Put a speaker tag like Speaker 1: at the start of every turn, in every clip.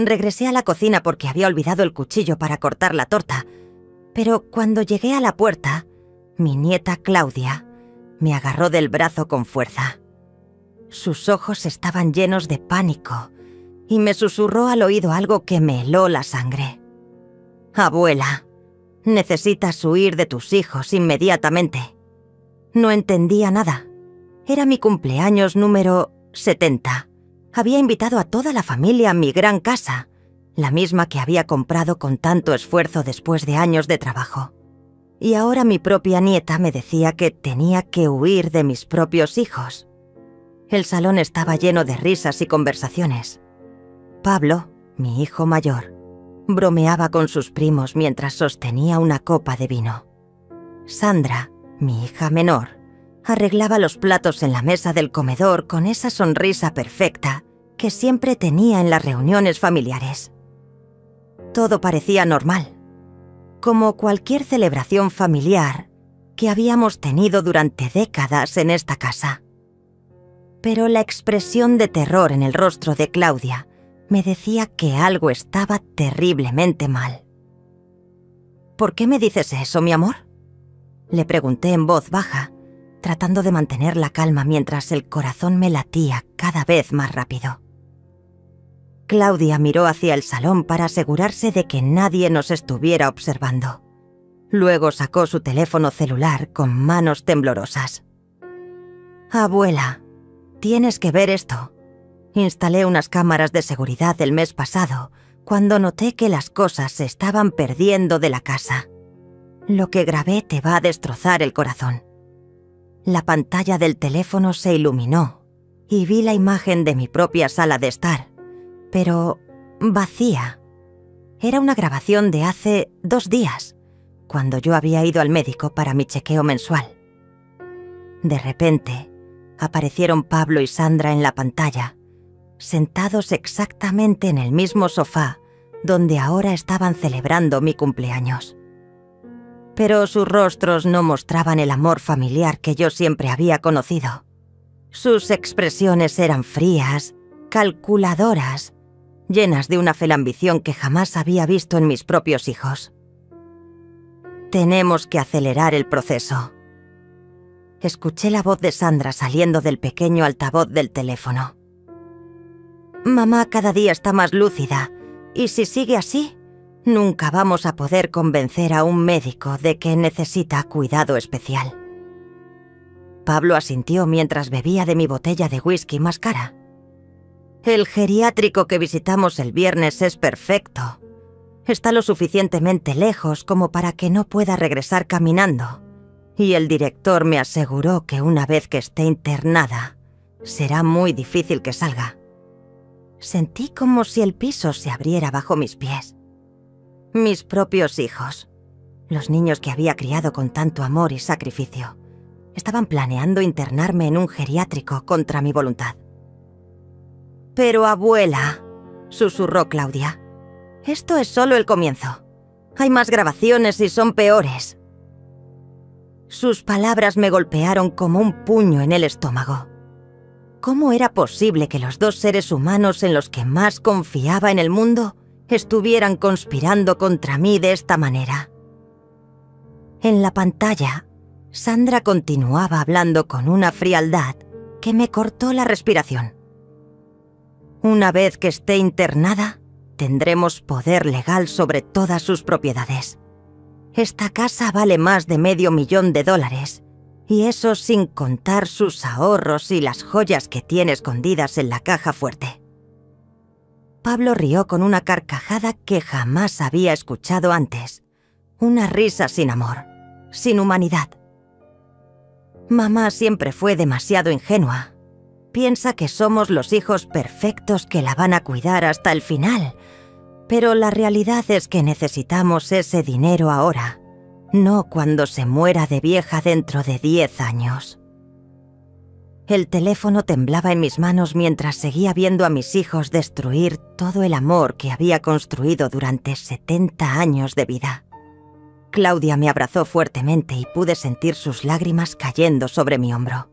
Speaker 1: Regresé a la cocina porque había olvidado el cuchillo para cortar la torta, pero cuando llegué a la puerta, mi nieta Claudia me agarró del brazo con fuerza. Sus ojos estaban llenos de pánico y me susurró al oído algo que me heló la sangre. «Abuela, necesitas huir de tus hijos inmediatamente». No entendía nada. Era mi cumpleaños número 70. Había invitado a toda la familia a mi gran casa, la misma que había comprado con tanto esfuerzo después de años de trabajo. Y ahora mi propia nieta me decía que tenía que huir de mis propios hijos. El salón estaba lleno de risas y conversaciones. Pablo, mi hijo mayor, bromeaba con sus primos mientras sostenía una copa de vino. Sandra, mi hija menor, arreglaba los platos en la mesa del comedor con esa sonrisa perfecta que siempre tenía en las reuniones familiares. Todo parecía normal, como cualquier celebración familiar que habíamos tenido durante décadas en esta casa. Pero la expresión de terror en el rostro de Claudia me decía que algo estaba terriblemente mal. «¿Por qué me dices eso, mi amor?», le pregunté en voz baja, tratando de mantener la calma mientras el corazón me latía cada vez más rápido. Claudia miró hacia el salón para asegurarse de que nadie nos estuviera observando. Luego sacó su teléfono celular con manos temblorosas. «Abuela, tienes que ver esto. Instalé unas cámaras de seguridad el mes pasado, cuando noté que las cosas se estaban perdiendo de la casa. Lo que grabé te va a destrozar el corazón». La pantalla del teléfono se iluminó y vi la imagen de mi propia sala de estar, pero vacía. Era una grabación de hace 2 días, cuando yo había ido al médico para mi chequeo mensual. De repente, aparecieron Pablo y Sandra en la pantalla, sentados exactamente en el mismo sofá donde ahora estaban celebrando mi cumpleaños. Pero sus rostros no mostraban el amor familiar que yo siempre había conocido. Sus expresiones eran frías, calculadoras, llenas de una felambición que jamás había visto en mis propios hijos. «Tenemos que acelerar el proceso». Escuché la voz de Sandra saliendo del pequeño altavoz del teléfono. «Mamá cada día está más lúcida, y si sigue así, nunca vamos a poder convencer a un médico de que necesita cuidado especial». Pablo asintió mientras bebía de mi botella de whisky más cara. «El geriátrico que visitamos el viernes es perfecto. Está lo suficientemente lejos como para que no pueda regresar caminando. Y el director me aseguró que una vez que esté internada, será muy difícil que salga». Sentí como si el piso se abriera bajo mis pies. Mis propios hijos, los niños que había criado con tanto amor y sacrificio, estaban planeando internarme en un geriátrico contra mi voluntad. «Pero abuela», susurró Claudia, «esto es solo el comienzo. Hay más grabaciones y son peores». Sus palabras me golpearon como un puño en el estómago. ¿Cómo era posible que los 2 seres humanos en los que más confiaba en el mundo estuvieran conspirando contra mí de esta manera? En la pantalla, Sandra continuaba hablando con una frialdad que me cortó la respiración. «Una vez que esté internada, tendremos poder legal sobre todas sus propiedades. Esta casa vale más de $500,000, y eso sin contar sus ahorros y las joyas que tiene escondidas en la caja fuerte». Pablo rió con una carcajada que jamás había escuchado antes. Una risa sin amor, sin humanidad. «Mamá siempre fue demasiado ingenua. Piensa que somos los hijos perfectos que la van a cuidar hasta el final. Pero la realidad es que necesitamos ese dinero ahora, no cuando se muera de vieja dentro de 10 años». El teléfono temblaba en mis manos mientras seguía viendo a mis hijos destruir todo el amor que había construido durante 70 años de vida. Claudia me abrazó fuertemente y pude sentir sus lágrimas cayendo sobre mi hombro.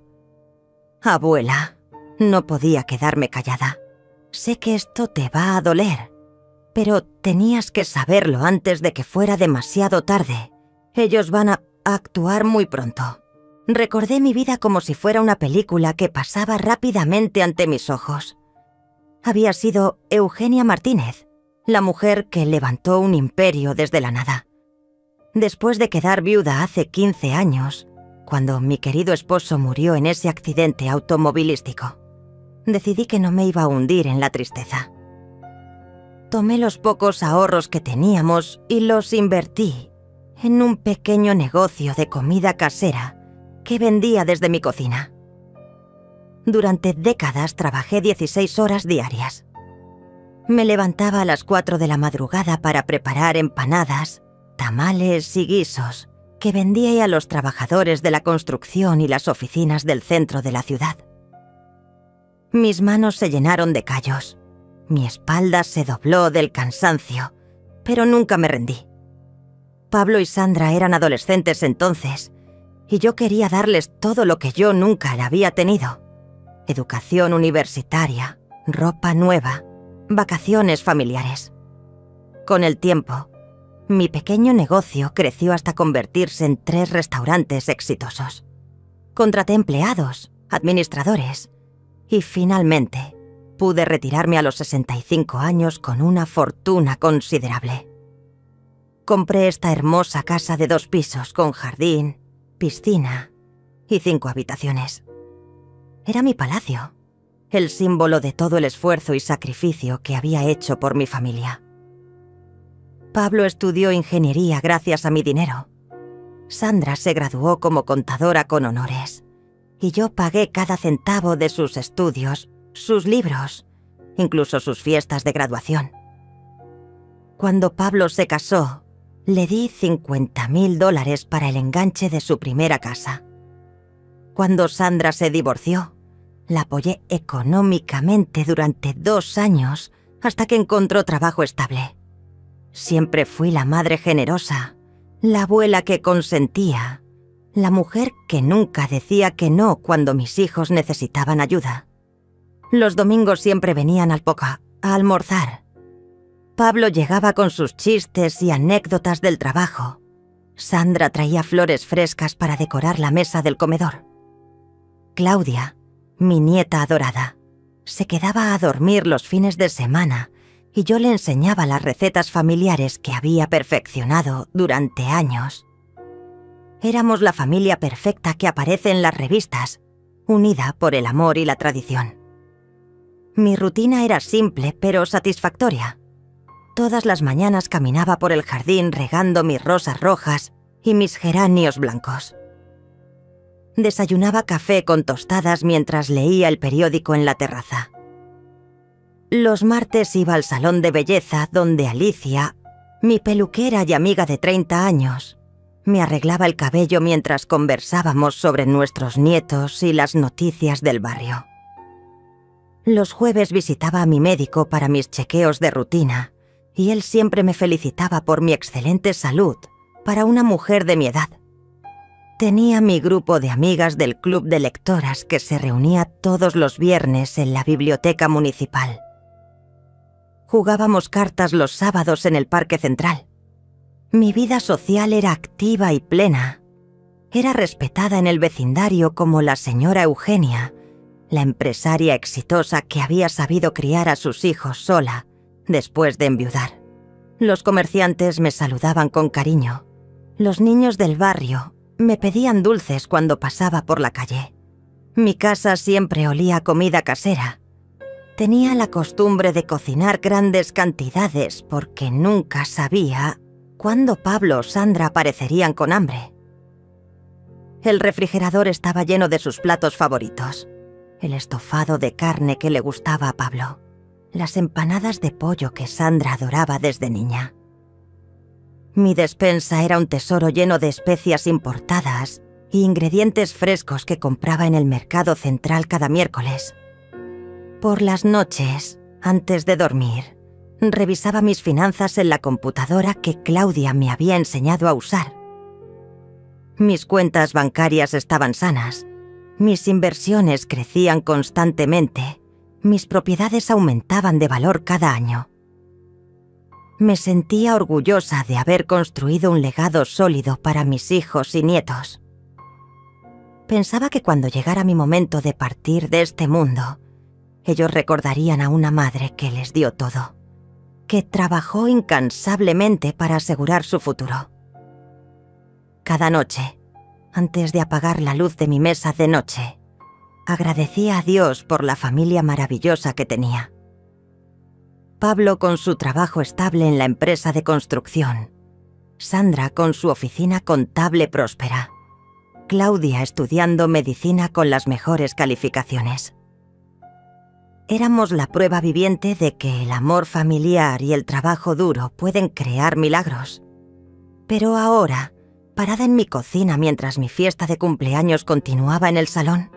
Speaker 1: «Abuela», no podía quedarme callada. «Sé que esto te va a doler, Pero tenías que saberlo antes de que fuera demasiado tarde. Ellos van a actuar muy pronto. Recordé mi vida como si fuera una película que pasaba rápidamente ante mis ojos. Había sido Eugenia Martínez, la mujer que levantó un imperio desde la nada. Después de quedar viuda hace 15 años, cuando mi querido esposo murió en ese accidente automovilístico, decidí que no me iba a hundir en la tristeza. Tomé los pocos ahorros que teníamos y los invertí en un pequeño negocio de comida casera que vendía desde mi cocina. Durante décadas trabajé 16 horas diarias. Me levantaba a las 4 de la madrugada para preparar empanadas, tamales y guisos que vendía a los trabajadores de la construcción y las oficinas del centro de la ciudad. Mis manos se llenaron de callos. Mi espalda se dobló del cansancio, pero nunca me rendí. Pablo y Sandra eran adolescentes entonces, y yo quería darles todo lo que yo nunca había tenido: educación universitaria, ropa nueva, vacaciones familiares. Con el tiempo, mi pequeño negocio creció hasta convertirse en 3 restaurantes exitosos. Contraté empleados, administradores, y finalmente pude retirarme a los 65 años con una fortuna considerable. Compré esta hermosa casa de 2 pisos con jardín, piscina y 5 habitaciones. Era mi palacio, el símbolo de todo el esfuerzo y sacrificio que había hecho por mi familia. Pablo estudió ingeniería gracias a mi dinero. Sandra se graduó como contadora con honores, y yo pagué cada centavo de sus estudios, sus libros, incluso sus fiestas de graduación. Cuando Pablo se casó, le di $50,000 para el enganche de su primera casa. Cuando Sandra se divorció, la apoyé económicamente durante 2 años hasta que encontró trabajo estable. Siempre fui la madre generosa, la abuela que consentía, la mujer que nunca decía que no cuando mis hijos necesitaban ayuda. Los domingos siempre venían al Poca a almorzar. Pablo llegaba con sus chistes y anécdotas del trabajo. Sandra traía flores frescas para decorar la mesa del comedor. Claudia, mi nieta adorada, se quedaba a dormir los fines de semana y yo le enseñaba las recetas familiares que había perfeccionado durante años. Éramos la familia perfecta que aparece en las revistas, unida por el amor y la tradición. Mi rutina era simple pero satisfactoria. Todas las mañanas caminaba por el jardín regando mis rosas rojas y mis geranios blancos. Desayunaba café con tostadas mientras leía el periódico en la terraza. Los martes iba al salón de belleza donde Alicia, mi peluquera y amiga de 30 años, me arreglaba el cabello mientras conversábamos sobre nuestros nietos y las noticias del barrio. Los jueves visitaba a mi médico para mis chequeos de rutina y él siempre me felicitaba por mi excelente salud para una mujer de mi edad. Tenía mi grupo de amigas del club de lectoras que se reunía todos los viernes en la biblioteca municipal. Jugábamos cartas los sábados en el Parque Central. Mi vida social era activa y plena. Era respetada en el vecindario como la señora Eugenia, la empresaria exitosa que había sabido criar a sus hijos sola después de enviudar. Los comerciantes me saludaban con cariño. Los niños del barrio me pedían dulces cuando pasaba por la calle. Mi casa siempre olía a comida casera. Tenía la costumbre de cocinar grandes cantidades porque nunca sabía cuándo Pablo o Sandra aparecerían con hambre. El refrigerador estaba lleno de sus platos favoritos: el estofado de carne que le gustaba a Pablo, las empanadas de pollo que Sandra adoraba desde niña. Mi despensa era un tesoro lleno de especias importadas y ingredientes frescos que compraba en el mercado central cada miércoles. Por las noches, antes de dormir, revisaba mis finanzas en la computadora que Claudia me había enseñado a usar. Mis cuentas bancarias estaban sanas, mis inversiones crecían constantemente, mis propiedades aumentaban de valor cada año. Me sentía orgullosa de haber construido un legado sólido para mis hijos y nietos. Pensaba que cuando llegara mi momento de partir de este mundo, ellos recordarían a una madre que les dio todo, que trabajó incansablemente para asegurar su futuro. Cada noche, antes de apagar la luz de mi mesa de noche, agradecía a Dios por la familia maravillosa que tenía. Pablo con su trabajo estable en la empresa de construcción, Sandra con su oficina contable próspera, Claudia estudiando medicina con las mejores calificaciones. Éramos la prueba viviente de que el amor familiar y el trabajo duro pueden crear milagros. Pero ahora, parada en mi cocina mientras mi fiesta de cumpleaños continuaba en el salón,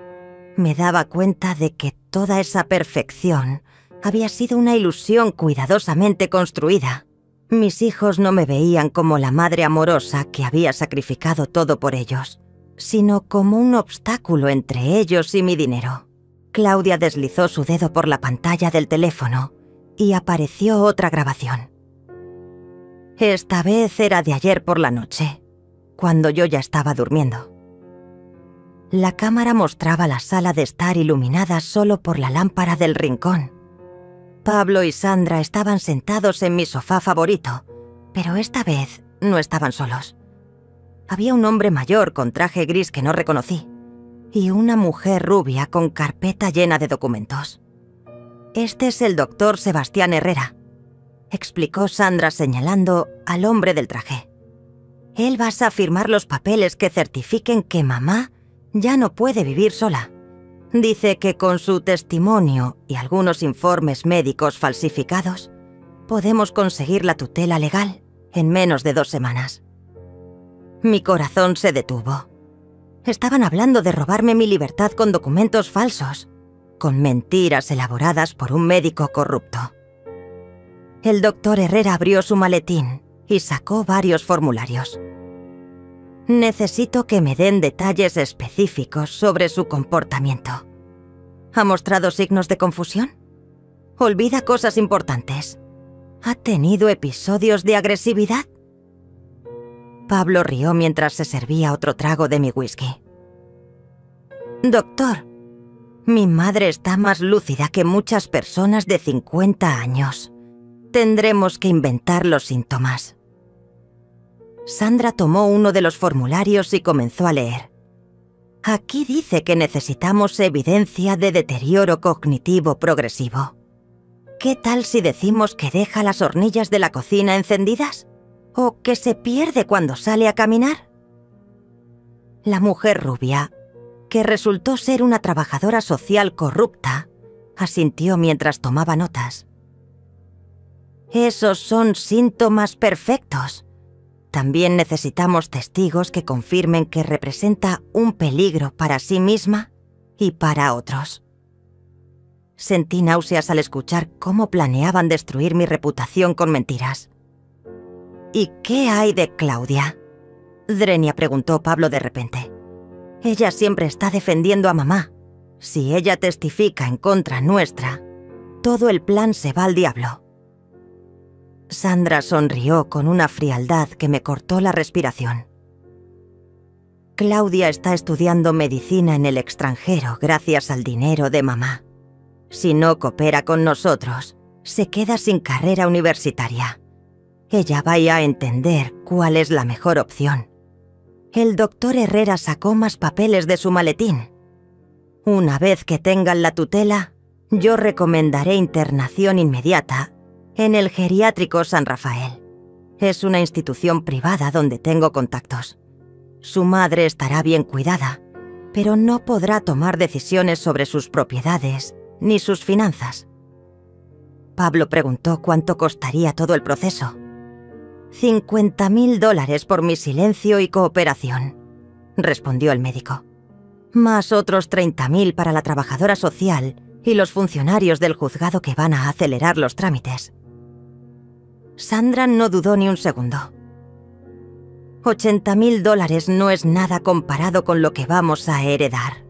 Speaker 1: me daba cuenta de que toda esa perfección había sido una ilusión cuidadosamente construida. Mis hijos no me veían como la madre amorosa que había sacrificado todo por ellos, sino como un obstáculo entre ellos y mi dinero. Claudia deslizó su dedo por la pantalla del teléfono y apareció otra grabación. Esta vez era de ayer por la noche, cuando yo ya estaba durmiendo. La cámara mostraba la sala de estar iluminada solo por la lámpara del rincón. Pablo y Sandra estaban sentados en mi sofá favorito, pero esta vez no estaban solos. Había un hombre mayor con traje gris que no reconocí y una mujer rubia con carpeta llena de documentos. «Este es el doctor Sebastián Herrera», explicó Sandra señalando al hombre del traje. «Él va a firmar los papeles que certifiquen que mamá ya no puede vivir sola. Dice que con su testimonio y algunos informes médicos falsificados, podemos conseguir la tutela legal en menos de 2 semanas». Mi corazón se detuvo. Estaban hablando de robarme mi libertad con documentos falsos, con mentiras elaboradas por un médico corrupto. El doctor Herrera abrió su maletín y sacó varios formularios. «Necesito que me den detalles específicos sobre su comportamiento. ¿Ha mostrado signos de confusión? ¿Olvida cosas importantes? ¿Ha tenido episodios de agresividad?» Pablo rió mientras se servía otro trago de mi whisky. «Doctor, mi madre está más lúcida que muchas personas de 50 años. Tendremos que inventar los síntomas». Sandra tomó uno de los formularios y comenzó a leer. «Aquí dice que necesitamos evidencia de deterioro cognitivo progresivo. ¿Qué tal si decimos que deja las hornillas de la cocina encendidas? ¿O que se pierde cuando sale a caminar?» La mujer rubia, que resultó ser una trabajadora social corrupta, asintió mientras tomaba notas. «Esos son síntomas perfectos. También necesitamos testigos que confirmen que representa un peligro para sí misma y para otros». Sentí náuseas al escuchar cómo planeaban destruir mi reputación con mentiras. «¿Y qué hay de Claudia?», Drenia preguntó Pablo de repente. «Ella siempre está defendiendo a mamá. Si ella testifica en contra nuestra, todo el plan se va al diablo». Sandra sonrió con una frialdad que me cortó la respiración. «Claudia está estudiando medicina en el extranjero gracias al dinero de mamá. Si no coopera con nosotros, se queda sin carrera universitaria. Ella va a entender cuál es la mejor opción». El doctor Herrera sacó más papeles de su maletín. «Una vez que tengan la tutela, yo recomendaré internación inmediata en el geriátrico San Rafael. Es una institución privada donde tengo contactos. Su madre estará bien cuidada, pero no podrá tomar decisiones sobre sus propiedades ni sus finanzas». Pablo preguntó cuánto costaría todo el proceso. $50.000 por mi silencio y cooperación, respondió el médico. Más otros 30.000 para la trabajadora social y los funcionarios del juzgado que van a acelerar los trámites. Sandra no dudó ni un segundo. $80.000 no es nada comparado con lo que vamos a heredar.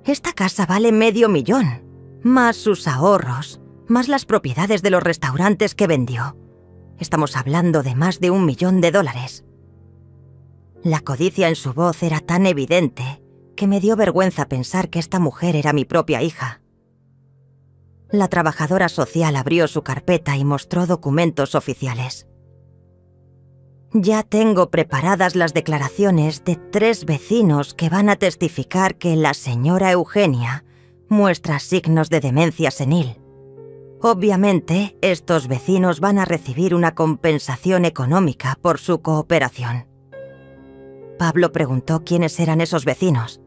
Speaker 1: Esta casa vale $500.000, más sus ahorros, más las propiedades de los restaurantes que vendió. Estamos hablando de más de $1 millón. La codicia en su voz era tan evidente que me dio vergüenza pensar que esta mujer era mi propia hija. La trabajadora social abrió su carpeta y mostró documentos oficiales. Ya tengo preparadas las declaraciones de 3 vecinos que van a testificar que la señora Eugenia muestra signos de demencia senil. Obviamente, estos vecinos van a recibir una compensación económica por su cooperación. Pablo preguntó quiénes eran esos vecinos.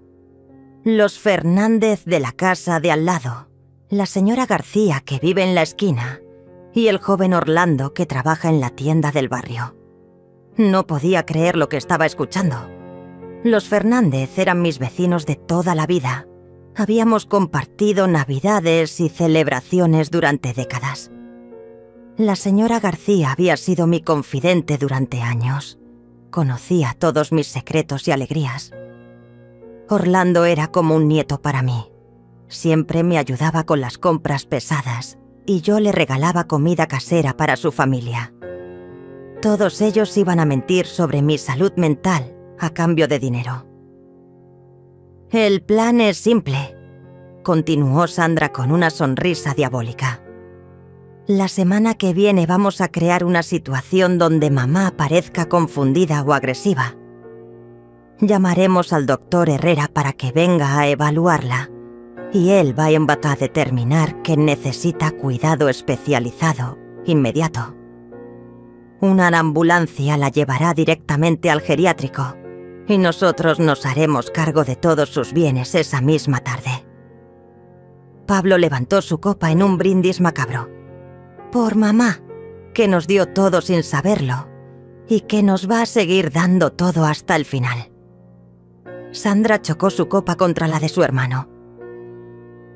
Speaker 1: Los Fernández de la casa de al lado, la señora García que vive en la esquina y el joven Orlando que trabaja en la tienda del barrio. No podía creer lo que estaba escuchando. Los Fernández eran mis vecinos de toda la vida. Habíamos compartido navidades y celebraciones durante décadas. La señora García había sido mi confidente durante años. Conocía todos mis secretos y alegrías. Orlando era como un nieto para mí. Siempre me ayudaba con las compras pesadas y yo le regalaba comida casera para su familia. Todos ellos iban a mentir sobre mi salud mental a cambio de dinero. El plan es simple, continuó Sandra con una sonrisa diabólica. La semana que viene vamos a crear una situación donde mamá parezca confundida o agresiva. Llamaremos al doctor Herrera para que venga a evaluarla y él va a determinar que necesita cuidado especializado inmediato. Una ambulancia la llevará directamente al geriátrico y nosotros nos haremos cargo de todos sus bienes esa misma tarde. Pablo levantó su copa en un brindis macabro. Por mamá, que nos dio todo sin saberlo y que nos va a seguir dando todo hasta el final. Sandra chocó su copa contra la de su hermano.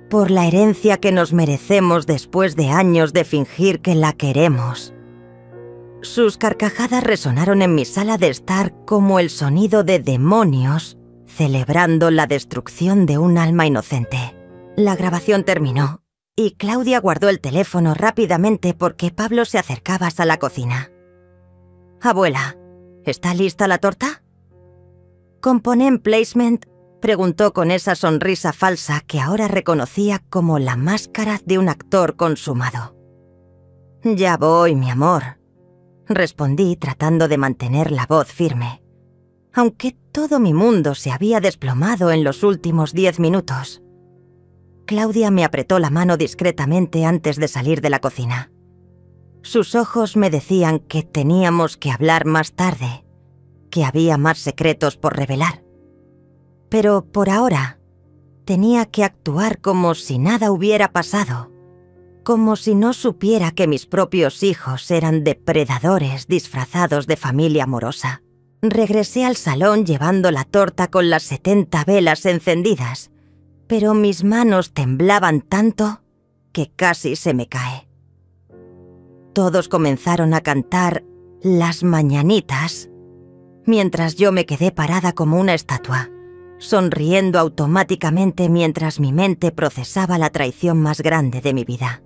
Speaker 1: Por la herencia que nos merecemos después de años de fingir que la queremos. Sus carcajadas resonaron en mi sala de estar como el sonido de demonios celebrando la destrucción de un alma inocente. La grabación terminó y Claudia guardó el teléfono rápidamente porque Pablo se acercaba hasta la cocina. «Abuela, ¿está lista la torta?» «¿Componen placement?», preguntó con esa sonrisa falsa que ahora reconocía como la máscara de un actor consumado. «Ya voy, mi amor», respondí tratando de mantener la voz firme, aunque todo mi mundo se había desplomado en los últimos 10 minutos. Claudia me apretó la mano discretamente antes de salir de la cocina. Sus ojos me decían que teníamos que hablar más tarde, que había más secretos por revelar. Pero por ahora, tenía que actuar como si nada hubiera pasado, como si no supiera que mis propios hijos eran depredadores disfrazados de familia amorosa. Regresé al salón llevando la torta con las 70 velas encendidas, pero mis manos temblaban tanto que casi se me cae. Todos comenzaron a cantar Las Mañanitas, mientras yo me quedé parada como una estatua, sonriendo automáticamente mientras mi mente procesaba la traición más grande de mi vida.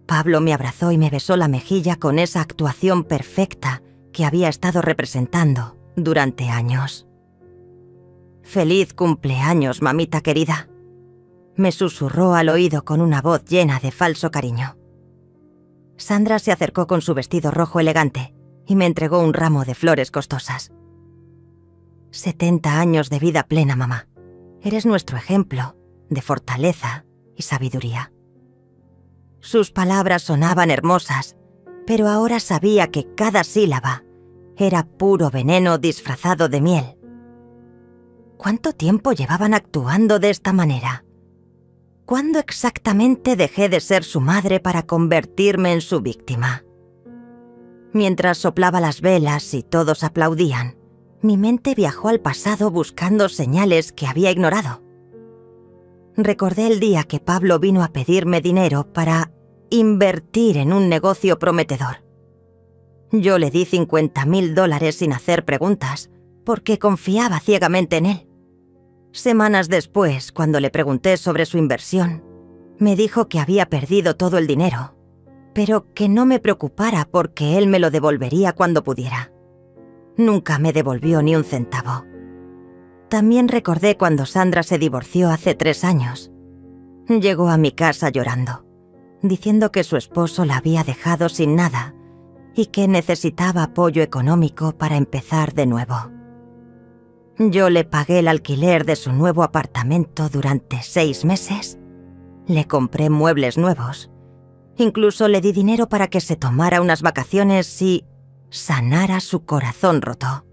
Speaker 1: Pablo me abrazó y me besó la mejilla con esa actuación perfecta que había estado representando durante años. «Feliz cumpleaños, mamita querida», me susurró al oído con una voz llena de falso cariño. Sandra se acercó con su vestido rojo elegante y me entregó un ramo de flores costosas. 70 años de vida plena, mamá. Eres nuestro ejemplo de fortaleza y sabiduría. Sus palabras sonaban hermosas, pero ahora sabía que cada sílaba era puro veneno disfrazado de miel. ¿Cuánto tiempo llevaban actuando de esta manera? ¿Cuándo exactamente dejé de ser su madre para convertirme en su víctima? Mientras soplaba las velas y todos aplaudían, mi mente viajó al pasado buscando señales que había ignorado. Recordé el día que Pablo vino a pedirme dinero para invertir en un negocio prometedor. Yo le di $50.000 sin hacer preguntas, porque confiaba ciegamente en él. Semanas después, cuando le pregunté sobre su inversión, me dijo que había perdido todo el dinero pero que no me preocupara porque él me lo devolvería cuando pudiera. Nunca me devolvió ni un centavo. También recordé cuando Sandra se divorció hace 3 años. Llegó a mi casa llorando, diciendo que su esposo la había dejado sin nada y que necesitaba apoyo económico para empezar de nuevo. Yo le pagué el alquiler de su nuevo apartamento durante 6 meses, le compré muebles nuevos, incluso le di dinero para que se tomara unas vacaciones y sanara su corazón roto.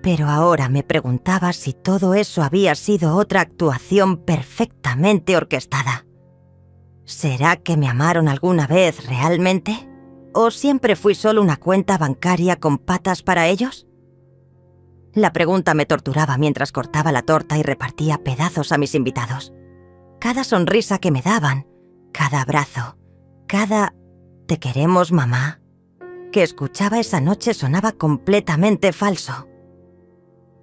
Speaker 1: Pero ahora me preguntaba si todo eso había sido otra actuación perfectamente orquestada. ¿Será que me amaron alguna vez realmente? ¿O siempre fui solo una cuenta bancaria con patas para ellos? La pregunta me torturaba mientras cortaba la torta y repartía pedazos a mis invitados. Cada sonrisa que me daban, cada abrazo, cada «te queremos, mamá», que escuchaba esa noche sonaba completamente falso.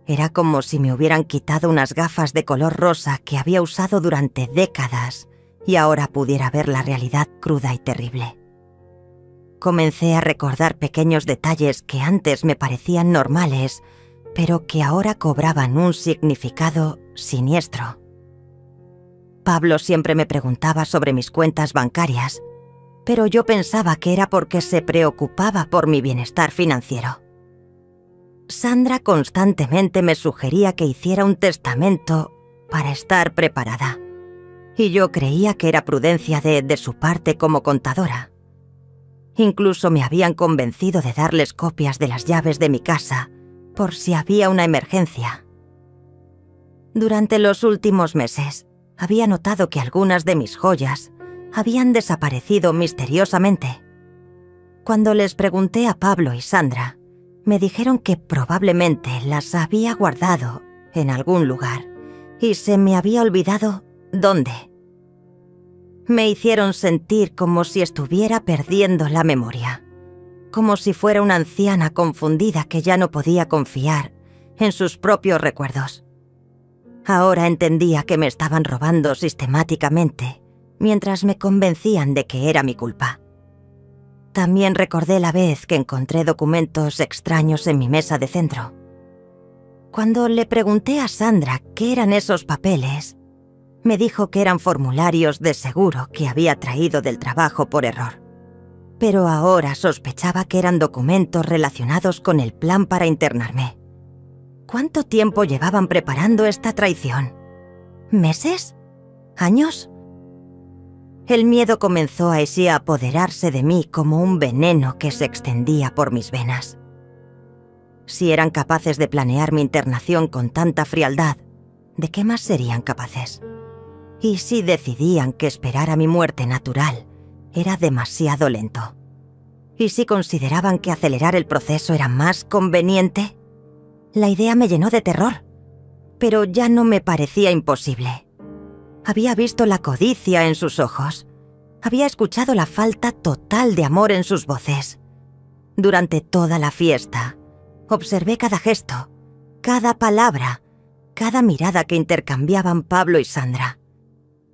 Speaker 1: Era como si me hubieran quitado unas gafas de color rosa que había usado durante décadas y ahora pudiera ver la realidad cruda y terrible. Comencé a recordar pequeños detalles que antes me parecían normales, pero que ahora cobraban un significado siniestro. Pablo siempre me preguntaba sobre mis cuentas bancarias, pero yo pensaba que era porque se preocupaba por mi bienestar financiero. Sandra constantemente me sugería que hiciera un testamento para estar preparada, y yo creía que era prudencia de su parte como contadora. Incluso me habían convencido de darles copias de las llaves de mi casa, por si había una emergencia. Durante los últimos meses, había notado que algunas de mis joyas habían desaparecido misteriosamente. Cuando les pregunté a Pablo y Sandra, me dijeron que probablemente las había guardado en algún lugar y se me había olvidado dónde. Me hicieron sentir como si estuviera perdiendo la memoria, como si fuera una anciana confundida que ya no podía confiar en sus propios recuerdos. Ahora entendía que me estaban robando sistemáticamente mientras me convencían de que era mi culpa. También recordé la vez que encontré documentos extraños en mi mesa de centro. Cuando le pregunté a Sandra qué eran esos papeles, me dijo que eran formularios de seguro que había traído del trabajo por error. Pero ahora sospechaba que eran documentos relacionados con el plan para internarme. ¿Cuánto tiempo llevaban preparando esta traición? ¿Meses? ¿Años? El miedo comenzó así a apoderarse de mí como un veneno que se extendía por mis venas. Si eran capaces de planear mi internación con tanta frialdad, ¿de qué más serían capaces? Y si decidían que esperar a mi muerte natural era demasiado lento. ¿Y si consideraban que acelerar el proceso era más conveniente? La idea me llenó de terror, pero ya no me parecía imposible. Había visto la codicia en sus ojos. Había escuchado la falta total de amor en sus voces. Durante toda la fiesta, observé cada gesto, cada palabra, cada mirada que intercambiaban Pablo y Sandra.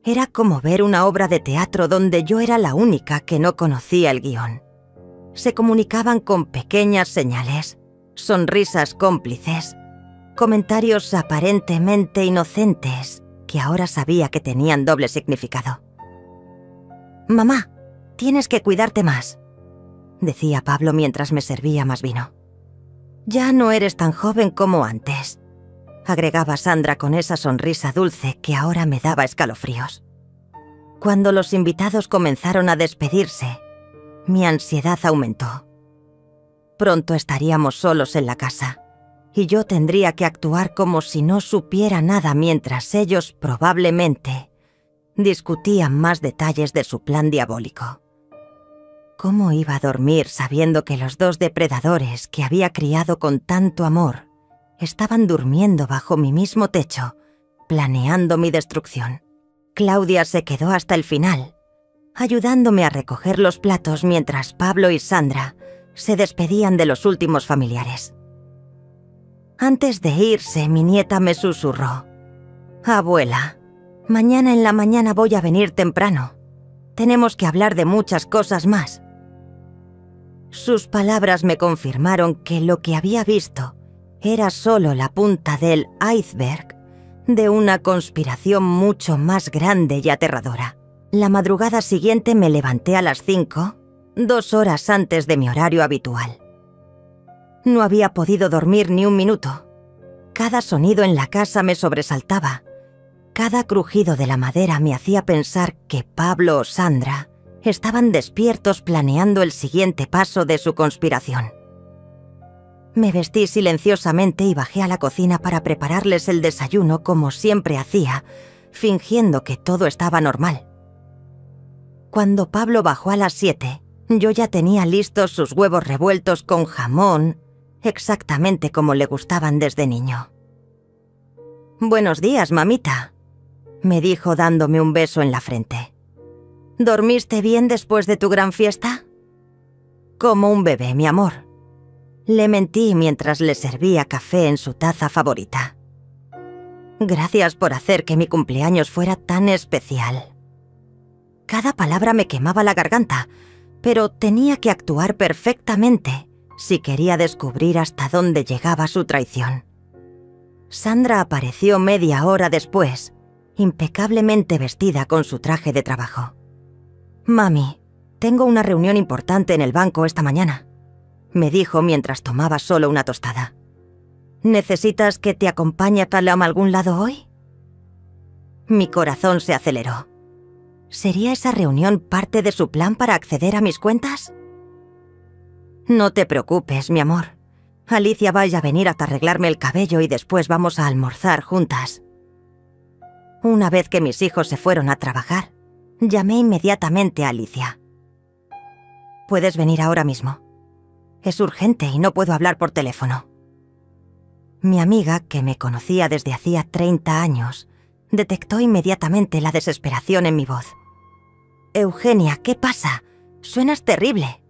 Speaker 1: Era como ver una obra de teatro donde yo era la única que no conocía el guión. Se comunicaban con pequeñas señales, sonrisas cómplices, comentarios aparentemente inocentes que ahora sabía que tenían doble significado. «Mamá, tienes que cuidarte más», decía Pablo mientras me servía más vino. «Ya no eres tan joven como antes», agregaba Sandra con esa sonrisa dulce que ahora me daba escalofríos. Cuando los invitados comenzaron a despedirse, mi ansiedad aumentó. Pronto estaríamos solos en la casa, y yo tendría que actuar como si no supiera nada mientras ellos probablemente discutían más detalles de su plan diabólico. ¿Cómo iba a dormir sabiendo que los 2 depredadores que había criado con tanto amor estaban durmiendo bajo mi mismo techo, planeando mi destrucción? Claudia se quedó hasta el final, ayudándome a recoger los platos mientras Pablo y Sandra se despedían de los últimos familiares. Antes de irse, mi nieta me susurró: «Abuela, mañana en la mañana voy a venir temprano. Tenemos que hablar de muchas cosas más. Sus palabras me confirmaron que lo que había visto era solo la punta del iceberg de una conspiración mucho más grande y aterradora. La madrugada siguiente me levanté a las 5, 2 horas antes de mi horario habitual. No había podido dormir ni un minuto. Cada sonido en la casa me sobresaltaba. Cada crujido de la madera me hacía pensar que Pablo o Sandra estaban despiertos planeando el siguiente paso de su conspiración. Me vestí silenciosamente y bajé a la cocina para prepararles el desayuno como siempre hacía, fingiendo que todo estaba normal. Cuando Pablo bajó a las 7, yo ya tenía listos sus huevos revueltos con jamón, exactamente como le gustaban desde niño. «Buenos días, mamita», me dijo dándome un beso en la frente. «¿Dormiste bien después de tu gran fiesta?» «Como un bebé, mi amor». Le mentí mientras le servía café en su taza favorita. «Gracias por hacer que mi cumpleaños fuera tan especial». Cada palabra me quemaba la garganta, pero tenía que actuar perfectamente si quería descubrir hasta dónde llegaba su traición. Sandra apareció media hora después, impecablemente vestida con su traje de trabajo. «Mami, tengo una reunión importante en el banco esta mañana», me dijo mientras tomaba solo una tostada. «¿Necesitas que te acompañe a Callum a algún lado hoy?» Mi corazón se aceleró. ¿Sería esa reunión parte de su plan para acceder a mis cuentas? «No te preocupes, mi amor. Alicia va a venir hasta arreglarme el cabello y después vamos a almorzar juntas». Una vez que mis hijos se fueron a trabajar, llamé inmediatamente a Alicia. «¿Puedes venir ahora mismo? Es urgente y no puedo hablar por teléfono». Mi amiga, que me conocía desde hacía 30 años, detectó inmediatamente la desesperación en mi voz. «Eugenia, ¿qué pasa? Suenas terrible».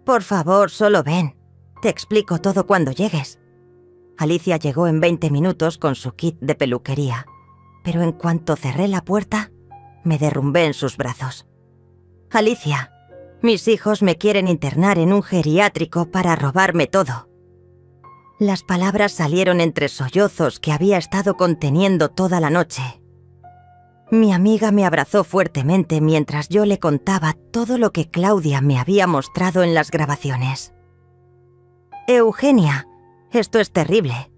Speaker 1: «Por favor, solo ven. Te explico todo cuando llegues». Alicia llegó en 20 minutos con su kit de peluquería, pero en cuanto cerré la puerta, me derrumbé en sus brazos. «Alicia, mis hijos me quieren internar en un geriátrico para robarme todo». Las palabras salieron entre sollozos que había estado conteniendo toda la noche. Mi amiga me abrazó fuertemente mientras yo le contaba todo lo que Claudia me había mostrado en las grabaciones. «Eugenia, esto es terrible,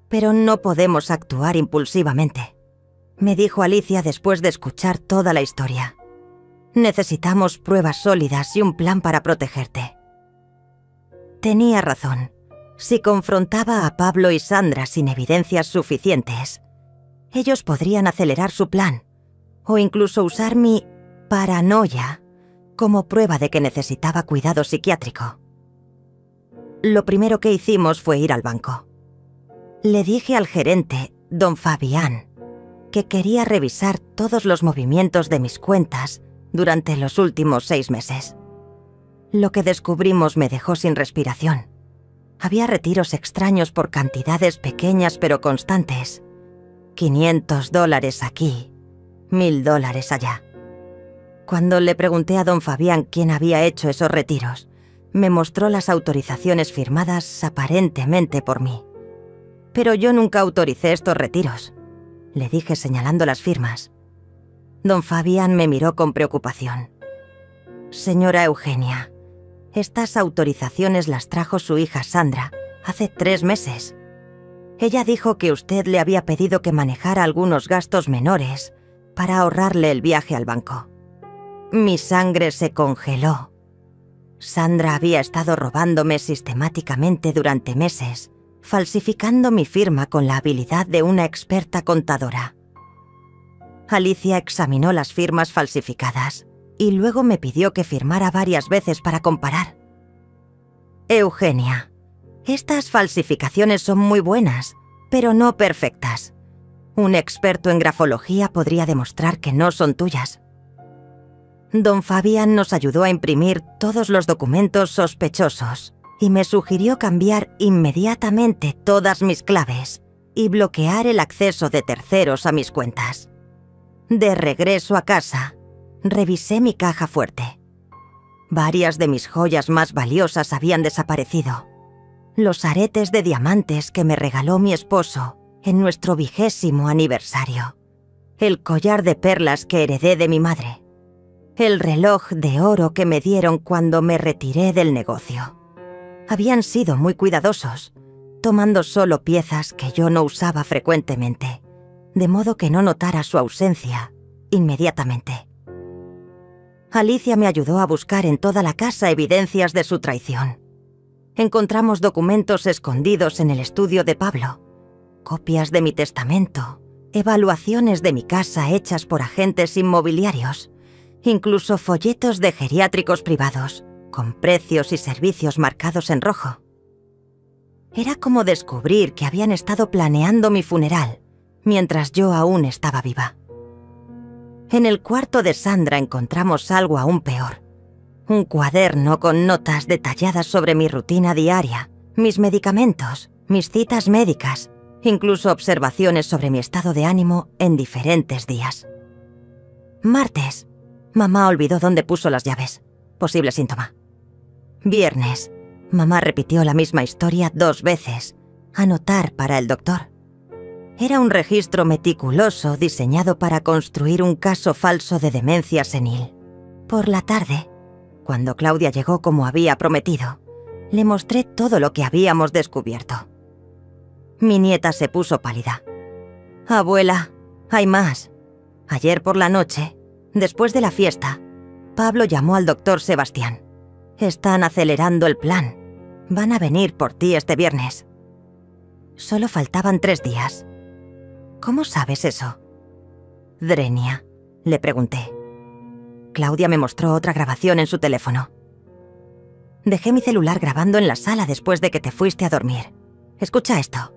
Speaker 1: pero no podemos actuar impulsivamente», me dijo Alicia después de escuchar toda la historia. «Necesitamos pruebas sólidas y un plan para protegerte». Tenía razón. Si confrontaba a Pablo y Sandra sin evidencias suficientes, ellos podrían acelerar su plan o incluso usar mi paranoia como prueba de que necesitaba cuidado psiquiátrico. Lo primero que hicimos fue ir al banco. Le dije al gerente, don Fabián, que quería revisar todos los movimientos de mis cuentas durante los últimos 6 meses. Lo que descubrimos me dejó sin respiración. Había retiros extraños por cantidades pequeñas pero constantes. $500 aquí, $1000 allá. Cuando le pregunté a don Fabián quién había hecho esos retiros, me mostró las autorizaciones firmadas aparentemente por mí. «Pero yo nunca autoricé estos retiros», le dije señalando las firmas. Don Fabián me miró con preocupación. «Señora Eugenia, estas autorizaciones las trajo su hija Sandra hace 3 meses. Ella dijo que usted le había pedido que manejara algunos gastos menores para ahorrarle el viaje al banco». Mi sangre se congeló. Sandra había estado robándome sistemáticamente durante meses, falsificando mi firma con la habilidad de una experta contadora. Alicia examinó las firmas falsificadas y luego me pidió que firmara varias veces para comparar. «Eugenia, estas falsificaciones son muy buenas, pero no perfectas. Un experto en grafología podría demostrar que no son tuyas». Don Fabián nos ayudó a imprimir todos los documentos sospechosos y me sugirió cambiar inmediatamente todas mis claves y bloquear el acceso de terceros a mis cuentas. De regreso a casa, Revisé mi caja fuerte. Varias de mis joyas más valiosas habían desaparecido. Los aretes de diamantes que me regaló mi esposo en nuestro 20º aniversario. El collar de perlas que heredé de mi madre. El reloj de oro que me dieron cuando me retiré del negocio. Habían sido muy cuidadosos, tomando solo piezas que yo no usaba frecuentemente, de modo que no notara su ausencia inmediatamente. Alicia me ayudó a buscar en toda la casa evidencias de su traición. Encontramos documentos escondidos en el estudio de Pablo, copias de mi testamento, evaluaciones de mi casa hechas por agentes inmobiliarios, incluso folletos de geriátricos privados, con precios y servicios marcados en rojo. Era como descubrir que habían estado planeando mi funeral, mientras yo aún estaba viva. En el cuarto de Sandra encontramos algo aún peor. Un cuaderno con notas detalladas sobre mi rutina diaria, mis medicamentos, mis citas médicas, incluso observaciones sobre mi estado de ánimo en diferentes días. Martes, mamá olvidó dónde puso las llaves. Posible síntoma. Viernes, mamá repitió la misma historia 2 veces. Anotar para el doctor. Era un registro meticuloso diseñado para construir un caso falso de demencia senil. Por la tarde, cuando Claudia llegó como había prometido, le mostré todo lo que habíamos descubierto. Mi nieta se puso pálida. «Abuela, hay más. Ayer por la noche, después de la fiesta, Pablo llamó al doctor Sebastián. Están acelerando el plan. Van a venir por ti este viernes». Solo faltaban 3 días. «¿Cómo sabes eso?» «Drenia», le pregunté. Claudia me mostró otra grabación en su teléfono. «Dejé mi celular grabando en la sala después de que te fuiste a dormir. Escucha esto».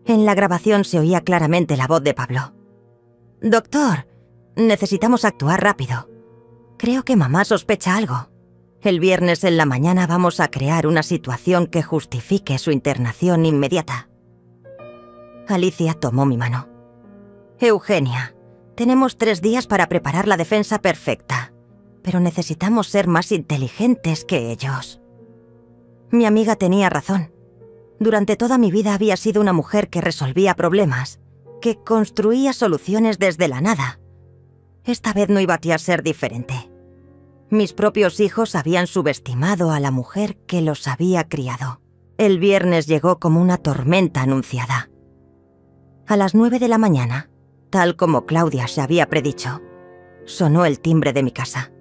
Speaker 1: En la grabación se oía claramente la voz de Pablo. «Doctor, necesitamos actuar rápido. Creo que mamá sospecha algo. El viernes en la mañana vamos a crear una situación que justifique su internación inmediata». Alicia tomó mi mano. «Eugenia, tenemos 3 días para preparar la defensa perfecta, pero necesitamos ser más inteligentes que ellos». Mi amiga tenía razón. Durante toda mi vida había sido una mujer que resolvía problemas, que construía soluciones desde la nada. Esta vez no iba a ser diferente. Mis propios hijos habían subestimado a la mujer que los había criado. El viernes llegó como una tormenta anunciada. A las 9 de la mañana, tal como Claudia se había predicho, sonó el timbre de mi casa.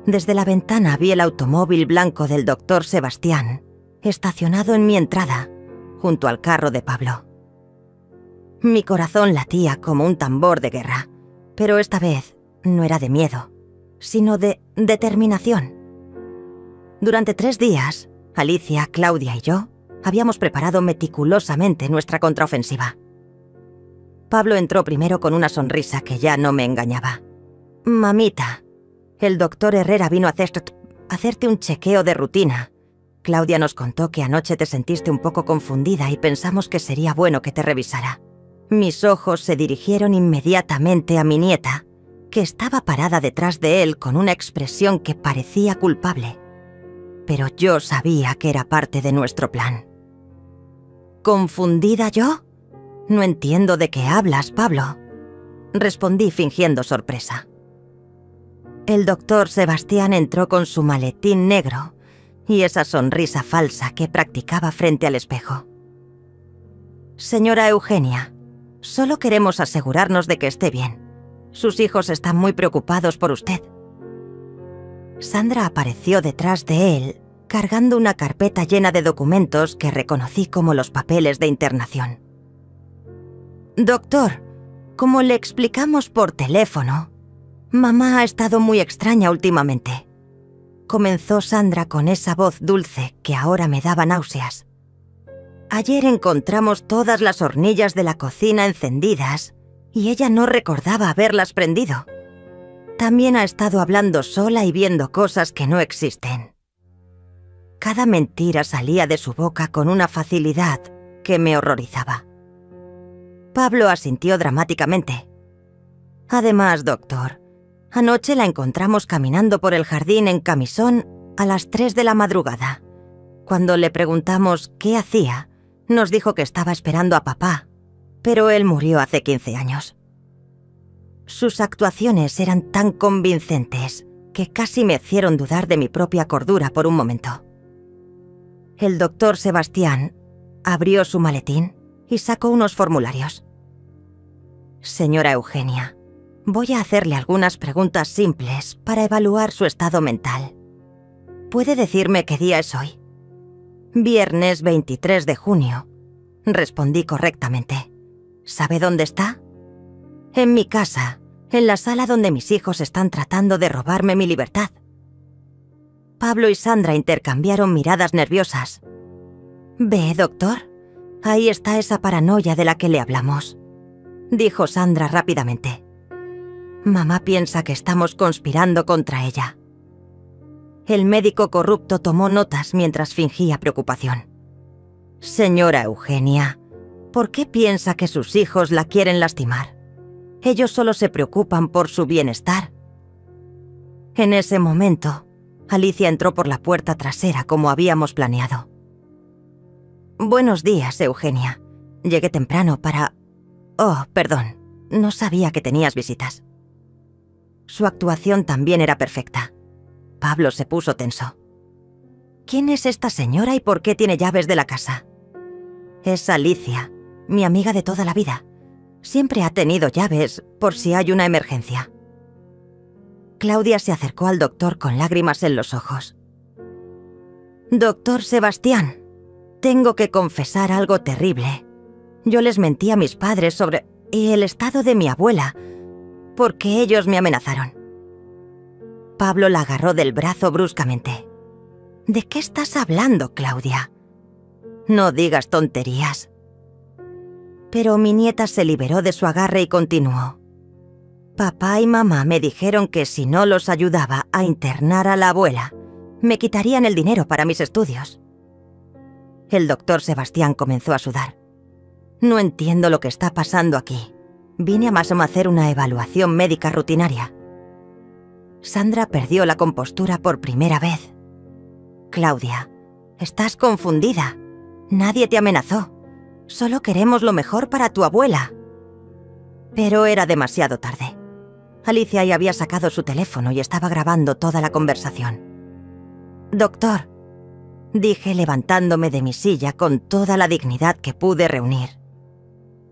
Speaker 1: Desde la ventana vi el automóvil blanco del doctor Sebastián, estacionado en mi entrada, junto al carro de Pablo. Mi corazón latía como un tambor de guerra, pero esta vez no era de miedo, sino de determinación. Durante 3 días, Alicia, Claudia y yo habíamos preparado meticulosamente nuestra contraofensiva. Pablo entró primero con una sonrisa que ya no me engañaba. «Mamita, el doctor Herrera vino a hacerte un chequeo de rutina. Claudia nos contó que anoche te sentiste un poco confundida y pensamos que sería bueno que te revisara». Mis ojos se dirigieron inmediatamente a mi nieta, que estaba parada detrás de él con una expresión que parecía culpable. Pero yo sabía que era parte de nuestro plan. ¿Confundida yo? No entiendo de qué hablas, Pablo. Respondí fingiendo sorpresa. El doctor Sebastián entró con su maletín negro y esa sonrisa falsa que practicaba frente al espejo. «Señora Eugenia, solo queremos asegurarnos de que esté bien. Sus hijos están muy preocupados por usted». Sandra apareció detrás de él, cargando una carpeta llena de documentos que reconocí como los papeles de internación. «Doctor, como le explicamos por teléfono, mamá ha estado muy extraña últimamente», comenzó Sandra con esa voz dulce que ahora me daba náuseas. «Ayer encontramos todas las hornillas de la cocina encendidas y ella no recordaba haberlas prendido. También ha estado hablando sola y viendo cosas que no existen». Cada mentira salía de su boca con una facilidad que me horrorizaba. Pablo asintió dramáticamente. «Además, doctor, Anoche la encontramos caminando por el jardín en camisón a las 3 de la madrugada. Cuando le preguntamos qué hacía, nos dijo que estaba esperando a papá, pero él murió hace 15 años. Sus actuaciones eran tan convincentes que casi me hicieron dudar de mi propia cordura por un momento. El doctor Sebastián abrió su maletín y sacó unos formularios. Señora Eugenia, voy a hacerle algunas preguntas simples para evaluar su estado mental. ¿Puede decirme qué día es hoy? Viernes 23 de junio. Respondí correctamente. ¿Sabe dónde está? En mi casa, en la sala donde mis hijos están tratando de robarme mi libertad. Pablo y Sandra intercambiaron miradas nerviosas. «¿Ve, doctor? Ahí está esa paranoia de la que le hablamos», dijo Sandra rápidamente. «Mamá piensa que estamos conspirando contra ella». El médico corrupto tomó notas mientras fingía preocupación. «Señora Eugenia, ¿por qué piensa que sus hijos la quieren lastimar? Ellos solo se preocupan por su bienestar». En ese momento, Alicia entró por la puerta trasera como habíamos planeado. «Buenos días, Eugenia. Llegué temprano para... Oh, perdón. No sabía que tenías visitas». Su actuación también era perfecta. Pablo se puso tenso. «¿Quién es esta señora y por qué tiene llaves de la casa?» «Es Alicia, mi amiga de toda la vida. Siempre ha tenido llaves por si hay una emergencia». Claudia se acercó al doctor con lágrimas en los ojos. «Doctor Sebastián, tengo que confesar algo terrible. Yo les mentí a mis padres sobre el estado de mi abuela, porque ellos me amenazaron». Pablo la agarró del brazo bruscamente. «¿De qué estás hablando, Claudia? No digas tonterías». Pero mi nieta se liberó de su agarre y continuó. «Papá y mamá me dijeron que si no los ayudaba a internar a la abuela, me quitarían el dinero para mis estudios». El doctor Sebastián comenzó a sudar. «No entiendo lo que está pasando aquí. Vine a Masom a hacer una evaluación médica rutinaria». Sandra perdió la compostura por primera vez. «Claudia, estás confundida. Nadie te amenazó. Solo queremos lo mejor para tu abuela». Pero era demasiado tarde. Alicia ya había sacado su teléfono y estaba grabando toda la conversación. «Doctor», dije levantándome de mi silla con toda la dignidad que pude reunir,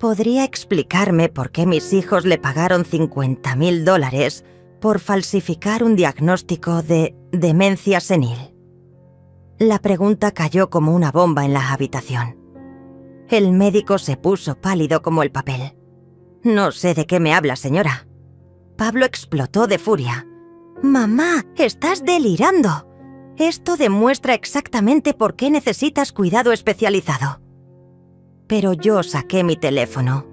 Speaker 1: ¿podría explicarme por qué mis hijos le pagaron $50.000 por falsificar un diagnóstico de demencia senil? La pregunta cayó como una bomba en la habitación. El médico se puso pálido como el papel. «No sé de qué me habla, señora». Pablo explotó de furia. «Mamá, estás delirando. Esto demuestra exactamente por qué necesitas cuidado especializado». Pero yo saqué mi teléfono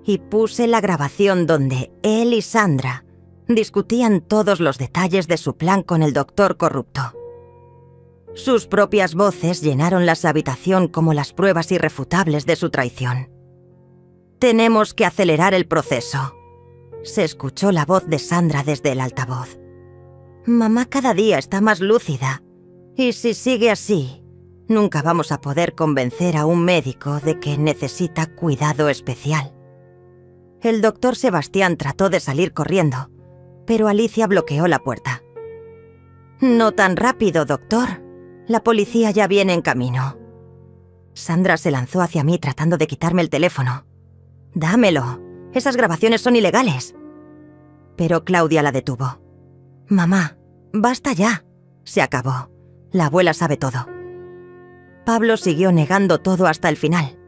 Speaker 1: y puse la grabación donde él y Sandra discutían todos los detalles de su plan con el doctor corrupto. Sus propias voces llenaron la habitación como las pruebas irrefutables de su traición. «Tenemos que acelerar el proceso», se escuchó la voz de Sandra desde el altavoz. «Mamá cada día está más lúcida, y si sigue así, nunca vamos a poder convencer a un médico de que necesita cuidado especial». El doctor Sebastián trató de salir corriendo, pero Alicia bloqueó la puerta. «No tan rápido, doctor. La policía ya viene en camino». Sandra se lanzó hacia mí tratando de quitarme el teléfono. «Dámelo. Esas grabaciones son ilegales». Pero Claudia la detuvo. «Mamá, basta ya. Se acabó. La abuela sabe todo». Pablo siguió negando todo hasta el final.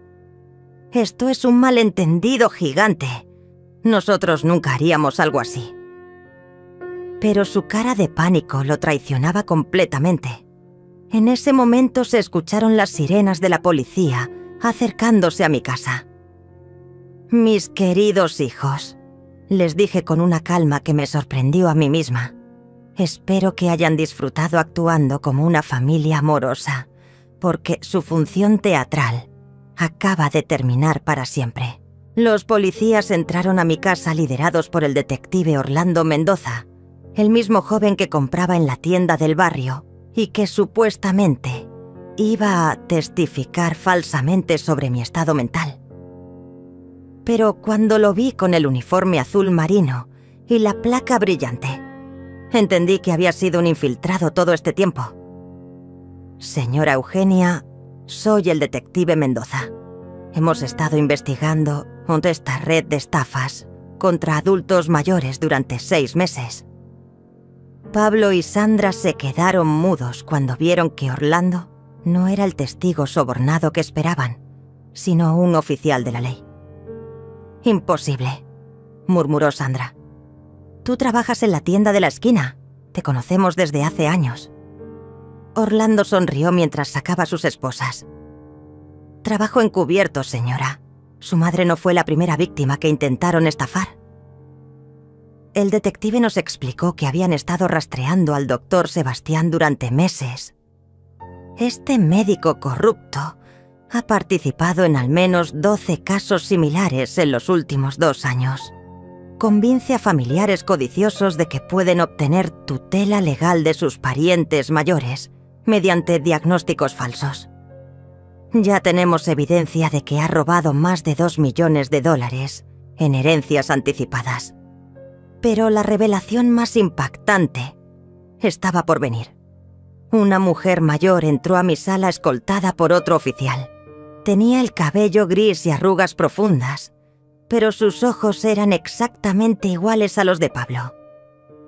Speaker 1: «Esto es un malentendido gigante. Nosotros nunca haríamos algo así». Pero su cara de pánico lo traicionaba completamente. En ese momento se escucharon las sirenas de la policía acercándose a mi casa. «Mis queridos hijos», les dije con una calma que me sorprendió a mí misma. «Espero que hayan disfrutado actuando como una familia amorosa, porque su función teatral acaba de terminar para siempre». Los policías entraron a mi casa liderados por el detective Orlando Mendoza El mismo joven que compraba en la tienda del barrio y que supuestamente iba a testificar falsamente sobre mi estado mental. Pero cuando lo vi con el uniforme azul marino y la placa brillante, entendí que había sido un infiltrado todo este tiempo. Señora Eugenia, soy el detective Mendoza. Hemos estado investigando esta red de estafas contra adultos mayores durante 6 meses. Pablo y Sandra se quedaron mudos cuando vieron que Orlando no era el testigo sobornado que esperaban, sino un oficial de la ley. «Imposible», murmuró Sandra. «Tú trabajas en la tienda de la esquina. Te conocemos desde hace años». Orlando sonrió mientras sacaba sus esposas. «Trabajo encubierto, señora. Su madre no fue la primera víctima que intentaron estafar». El detective nos explicó que habían estado rastreando al doctor Sebastián durante meses. Este médico corrupto ha participado en al menos 12 casos similares en los últimos 2 años. Convence a familiares codiciosos de que pueden obtener tutela legal de sus parientes mayores mediante diagnósticos falsos. Ya tenemos evidencia de que ha robado más de $2 millones en herencias anticipadas. Pero la revelación más impactante estaba por venir. Una mujer mayor entró a mi sala escoltada por otro oficial. Tenía el cabello gris y arrugas profundas, pero sus ojos eran exactamente iguales a los de Pablo.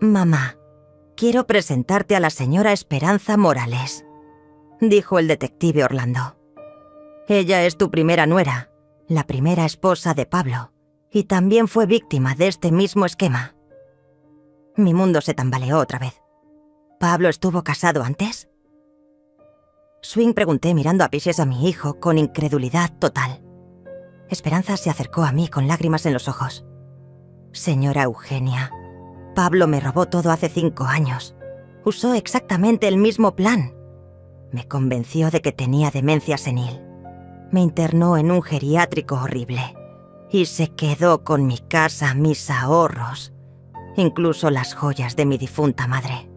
Speaker 1: «Mamá, quiero presentarte a la señora Esperanza Morales», dijo el detective Orlando. «Ella es tu primera nuera, la primera esposa de Pablo, y también fue víctima de este mismo esquema». Mi mundo se tambaleó otra vez. ¿Pablo estuvo casado antes? Swing, pregunté mirando apiches a mi hijo con incredulidad total. Esperanza se acercó a mí con lágrimas en los ojos. «Señora Eugenia, Pablo me robó todo hace 5 años. Usó exactamente el mismo plan. Me convenció de que tenía demencia senil. Me internó en un geriátrico horrible. Y se quedó con mi casa, mis ahorros, incluso las joyas de mi difunta madre».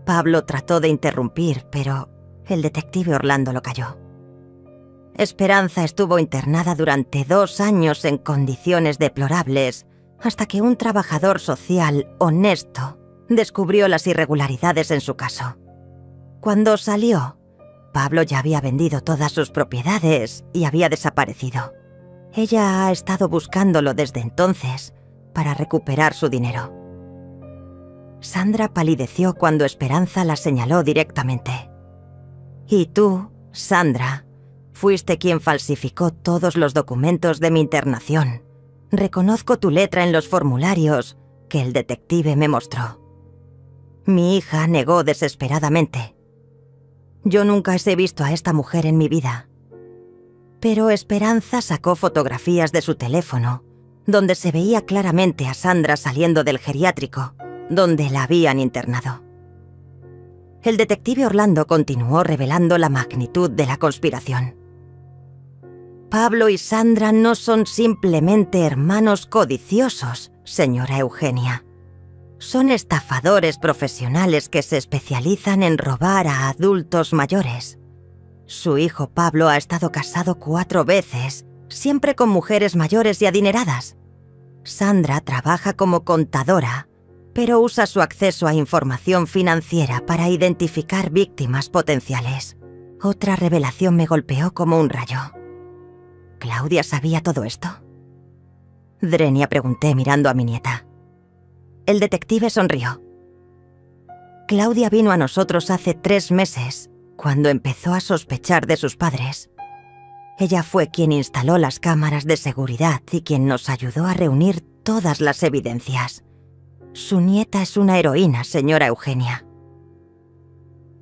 Speaker 1: Pablo trató de interrumpir, pero el detective Orlando lo calló. Esperanza estuvo internada durante 2 años en condiciones deplorables, hasta que un trabajador social honesto descubrió las irregularidades en su caso. Cuando salió, Pablo ya había vendido todas sus propiedades y había desaparecido. Ella ha estado buscándolo desde entonces para recuperar su dinero. Sandra palideció cuando Esperanza la señaló directamente. «Y tú, Sandra, fuiste quien falsificó todos los documentos de mi internación. Reconozco tu letra en los formularios que el detective me mostró». Mi hija negó desesperadamente. «Yo nunca he visto a esta mujer en mi vida». Pero Esperanza sacó fotografías de su teléfono, donde se veía claramente a Sandra saliendo del geriátrico, donde la habían internado. El detective Orlando continuó revelando la magnitud de la conspiración. «Pablo y Sandra no son simplemente hermanos codiciosos, señora Eugenia. Son estafadores profesionales que se especializan en robar a adultos mayores. Su hijo Pablo ha estado casado 4 veces, siempre con mujeres mayores y adineradas. Sandra trabaja como contadora, pero usa su acceso a información financiera para identificar víctimas potenciales». Otra revelación me golpeó como un rayo. ¿Claudia sabía todo esto? Drenia, pregunté mirando a mi nieta. El detective sonrió. Claudia vino a nosotros hace 3 meses, cuando empezó a sospechar de sus padres. Ella fue quien instaló las cámaras de seguridad y quien nos ayudó a reunir todas las evidencias. Su nieta es una heroína, señora Eugenia.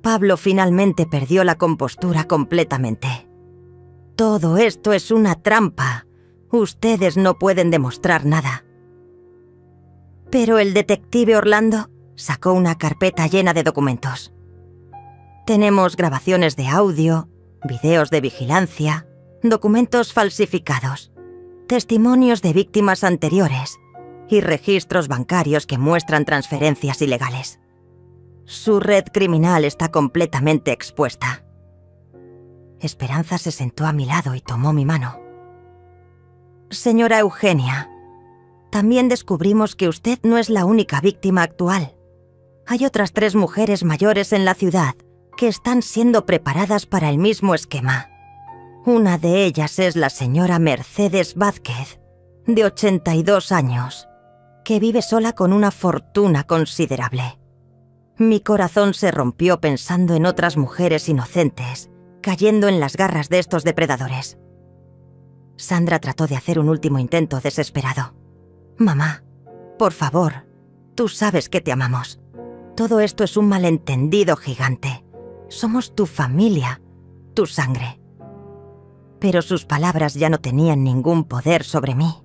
Speaker 1: Pablo finalmente perdió la compostura completamente. «Todo esto es una trampa. Ustedes no pueden demostrar nada». Pero el detective Orlando sacó una carpeta llena de documentos. Tenemos grabaciones de audio, videos de vigilancia, documentos falsificados, testimonios de víctimas anteriores y registros bancarios que muestran transferencias ilegales. Su red criminal está completamente expuesta. Esperanza se sentó a mi lado y tomó mi mano. Señora Eugenia, también descubrimos que usted no es la única víctima actual. Hay otras 3 mujeres mayores en la ciudad que están siendo preparadas para el mismo esquema. Una de ellas es la señora Mercedes Vázquez, de 82 años, que vive sola con una fortuna considerable. Mi corazón se rompió pensando en otras mujeres inocentes, cayendo en las garras de estos depredadores. Sandra trató de hacer un último intento desesperado. Mamá, por favor, tú sabes que te amamos. Todo esto es un malentendido gigante. Somos tu familia, tu sangre. Pero sus palabras ya no tenían ningún poder sobre mí.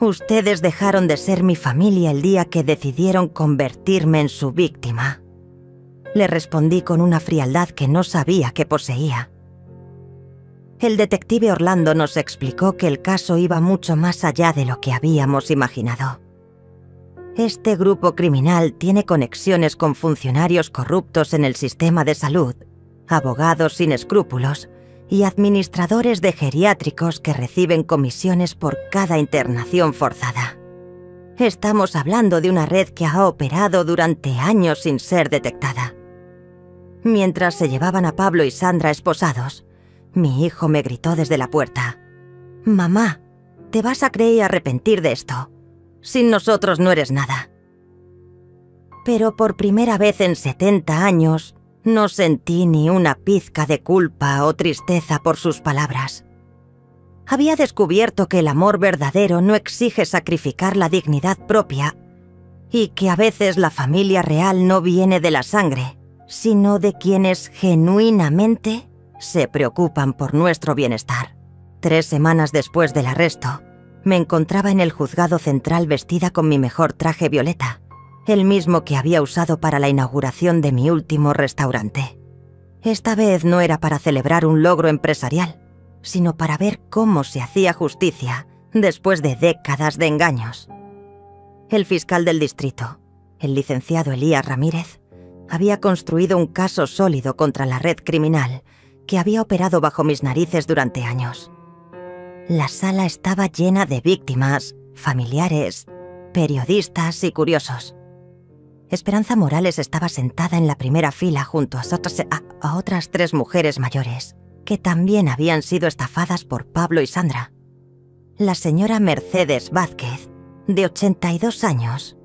Speaker 1: Ustedes dejaron de ser mi familia el día que decidieron convertirme en su víctima. Le respondí con una frialdad que no sabía que poseía. El detective Orlando nos explicó que el caso iba mucho más allá de lo que habíamos imaginado. Este grupo criminal tiene conexiones con funcionarios corruptos en el sistema de salud, abogados sin escrúpulos y administradores de geriátricos que reciben comisiones por cada internación forzada. Estamos hablando de una red que ha operado durante años sin ser detectada. Mientras se llevaban a Pablo y Sandra esposados, mi hijo me gritó desde la puerta: «Mamá, te vas a creer y arrepentir de esto. Sin nosotros no eres nada». Pero por primera vez en 70 años, no sentí ni una pizca de culpa o tristeza por sus palabras. Había descubierto que el amor verdadero no exige sacrificar la dignidad propia y que a veces la familia real no viene de la sangre, sino de quienes genuinamente se preocupan por nuestro bienestar. 3 semanas después del arresto, me encontraba en el juzgado central vestida con mi mejor traje violeta, el mismo que había usado para la inauguración de mi último restaurante. Esta vez no era para celebrar un logro empresarial, sino para ver cómo se hacía justicia después de décadas de engaños. El fiscal del distrito, el licenciado Elías Ramírez, había construido un caso sólido contra la red criminal que había operado bajo mis narices durante años. La sala estaba llena de víctimas, familiares, periodistas y curiosos. Esperanza Morales estaba sentada en la primera fila junto a otras 3 mujeres mayores, que también habían sido estafadas por Pablo y Sandra. La señora Mercedes Vázquez, de 82 años,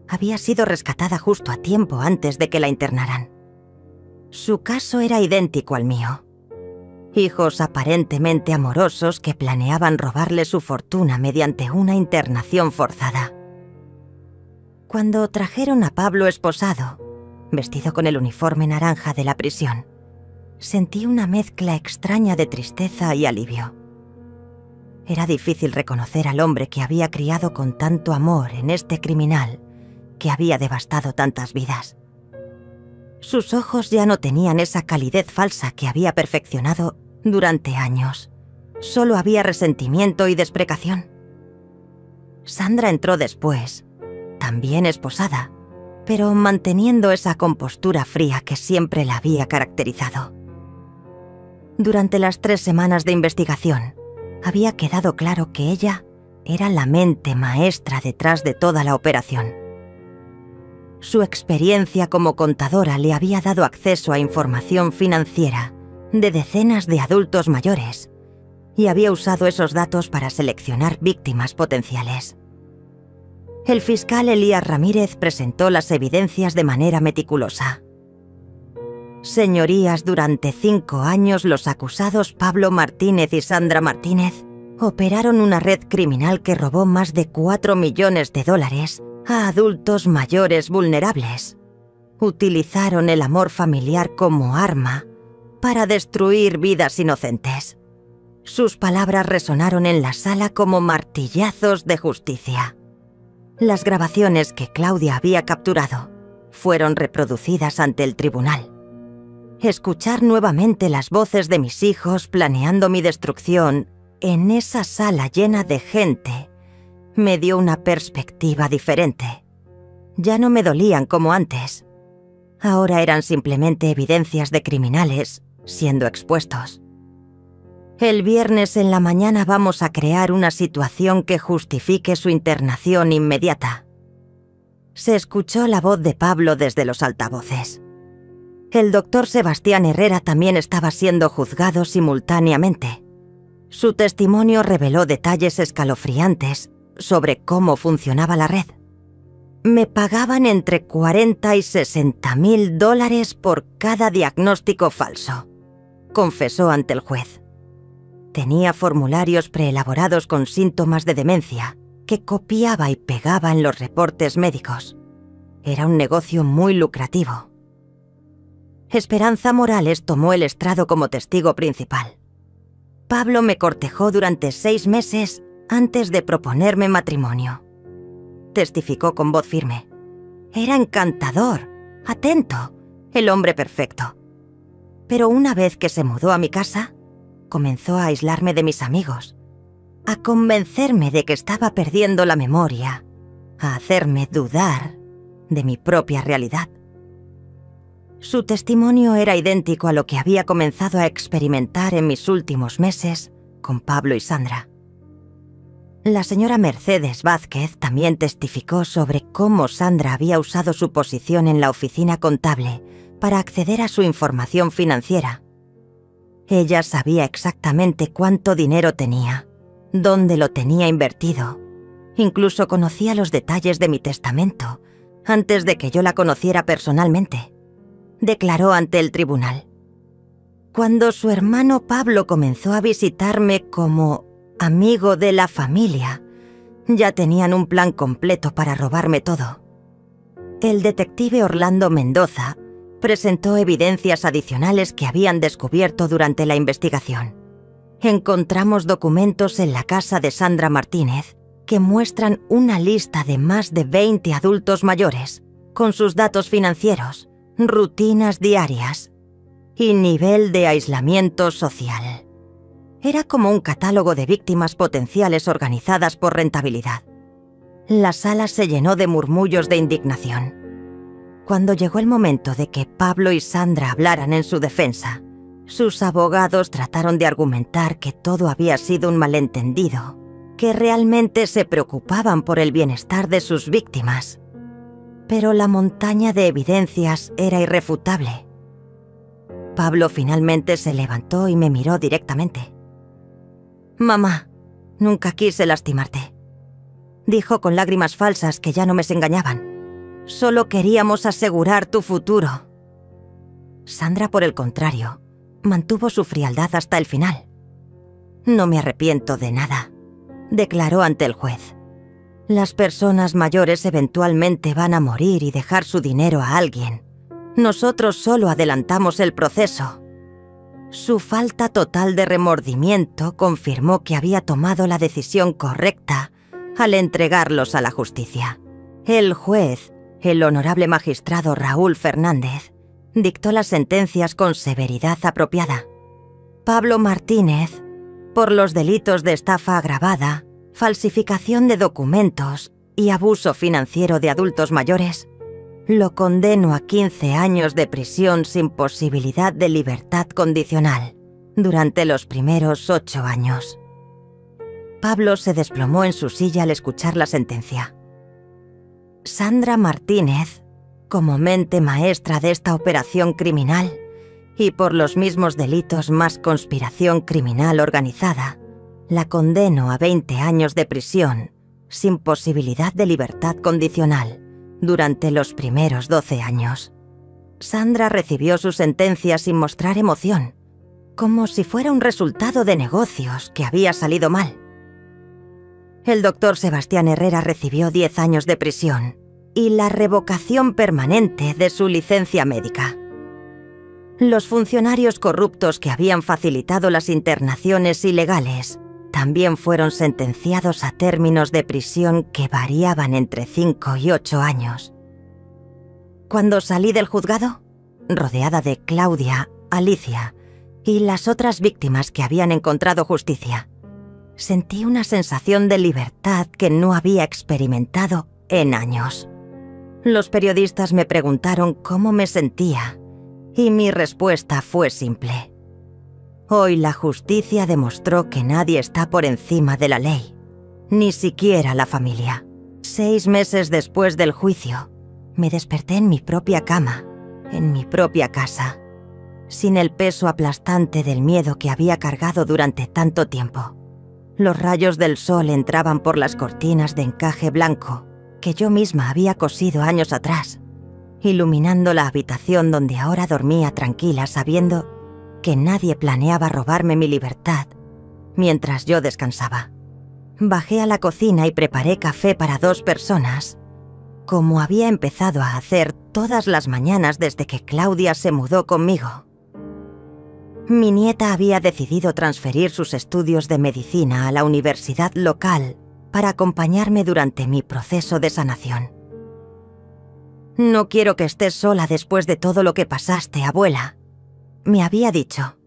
Speaker 1: había sido rescatada justo a tiempo antes de que la internaran. Su caso era idéntico al mío. Hijos aparentemente amorosos que planeaban robarle su fortuna mediante una internación forzada. Cuando trajeron a Pablo esposado, vestido con el uniforme naranja de la prisión, sentí una mezcla extraña de tristeza y alivio. Era difícil reconocer al hombre que había criado con tanto amor en este criminal que había devastado tantas vidas. Sus ojos ya no tenían esa calidez falsa que había perfeccionado durante años. Solo había resentimiento y desprecación. Sandra entró después, también esposada, pero manteniendo esa compostura fría que siempre la había caracterizado. Durante las 3 semanas de investigación, había quedado claro que ella era la mente maestra detrás de toda la operación. Su experiencia como contadora le había dado acceso a información financiera de decenas de adultos mayores y había usado esos datos para seleccionar víctimas potenciales. El fiscal Elías Ramírez presentó las evidencias de manera meticulosa. Señorías, durante 5 años los acusados Pablo Martínez y Sandra Martínez operaron una red criminal que robó más de $4 millones a adultos mayores vulnerables. Utilizaron el amor familiar como arma para destruir vidas inocentes. Sus palabras resonaron en la sala como martillazos de justicia. Las grabaciones que Claudia había capturado fueron reproducidas ante el tribunal. Escuchar nuevamente las voces de mis hijos planeando mi destrucción en esa sala llena de gente me dio una perspectiva diferente. Ya no me dolían como antes. Ahora eran simplemente evidencias de criminales siendo expuestos. El viernes en la mañana vamos a crear una situación que justifique su internación inmediata. Se escuchó la voz de Pablo desde los altavoces. El doctor Sebastián Herrera también estaba siendo juzgado simultáneamente. Su testimonio reveló detalles escalofriantes sobre cómo funcionaba la red. Me pagaban entre 40 y 60 mil dólares por cada diagnóstico falso, confesó ante el juez. Tenía formularios preelaborados con síntomas de demencia que copiaba y pegaba en los reportes médicos. Era un negocio muy lucrativo. Esperanza Morales tomó el estrado como testigo principal. Pablo me cortejó durante 6 meses antes de proponerme matrimonio. Testificó con voz firme. Era encantador, atento, el hombre perfecto. Pero una vez que se mudó a mi casa, comenzó a aislarme de mis amigos, a convencerme de que estaba perdiendo la memoria, a hacerme dudar de mi propia realidad. Su testimonio era idéntico a lo que había comenzado a experimentar en mis últimos meses con Pablo y Sandra. La señora Mercedes Vázquez también testificó sobre cómo Sandra había usado su posición en la oficina contable para acceder a su información financiera. Ella sabía exactamente cuánto dinero tenía, dónde lo tenía invertido. Incluso conocía los detalles de mi testamento antes de que yo la conociera personalmente, declaró ante el tribunal. Cuando su hermano Pablo comenzó a visitarme como amigo de la familia, ya tenían un plan completo para robarme todo. El detective Orlando Mendoza presentó evidencias adicionales que habían descubierto durante la investigación. Encontramos documentos en la casa de Sandra Martínez que muestran una lista de más de 20 adultos mayores, con sus datos financieros, rutinas diarias y nivel de aislamiento social. Era como un catálogo de víctimas potenciales organizadas por rentabilidad. La sala se llenó de murmullos de indignación. Cuando llegó el momento de que Pablo y Sandra hablaran en su defensa, sus abogados trataron de argumentar que todo había sido un malentendido, que realmente se preocupaban por el bienestar de sus víctimas. Pero la montaña de evidencias era irrefutable. Pablo finalmente se levantó y me miró directamente. «Mamá, nunca quise lastimarte», dijo con lágrimas falsas que ya no me engañaban. «Solo queríamos asegurar tu futuro». Sandra, por el contrario, mantuvo su frialdad hasta el final. «No me arrepiento de nada», declaró ante el juez. «Las personas mayores eventualmente van a morir y dejar su dinero a alguien. Nosotros solo adelantamos el proceso». Su falta total de remordimiento confirmó que había tomado la decisión correcta al entregarlos a la justicia. El juez, el honorable magistrado Raúl Fernández, dictó las sentencias con severidad apropiada. Pablo Martínez, por los delitos de estafa agravada, falsificación de documentos y abuso financiero de adultos mayores, lo condeno a 15 años de prisión sin posibilidad de libertad condicional durante los primeros 8 años. Pablo se desplomó en su silla al escuchar la sentencia. Sandra Martínez, como mente maestra de esta operación criminal y por los mismos delitos más conspiración criminal organizada, la condeno a 20 años de prisión sin posibilidad de libertad condicional durante los primeros 12 años. Sandra recibió su sentencia sin mostrar emoción, como si fuera un resultado de negocios que había salido mal. El doctor Sebastián Herrera recibió 10 años de prisión y la revocación permanente de su licencia médica. Los funcionarios corruptos que habían facilitado las internaciones ilegales también fueron sentenciados a términos de prisión que variaban entre 5 y 8 años. Cuando salí del juzgado, rodeada de Claudia, Alicia y las otras víctimas que habían encontrado justicia, Sentí una sensación de libertad que no había experimentado en años. Los periodistas me preguntaron cómo me sentía y mi respuesta fue simple. Hoy la justicia demostró que nadie está por encima de la ley, ni siquiera la familia. 6 meses después del juicio, me desperté en mi propia cama, en mi propia casa, sin el peso aplastante del miedo que había cargado durante tanto tiempo. Los rayos del sol entraban por las cortinas de encaje blanco que yo misma había cosido años atrás, iluminando la habitación donde ahora dormía tranquila sabiendo que nadie planeaba robarme mi libertad mientras yo descansaba. Bajé a la cocina y preparé café para 2 personas, como había empezado a hacer todas las mañanas desde que Claudia se mudó conmigo. Mi nieta había decidido transferir sus estudios de medicina a la universidad local para acompañarme durante mi proceso de sanación. «No quiero que estés sola después de todo lo que pasaste, abuela», me había dicho.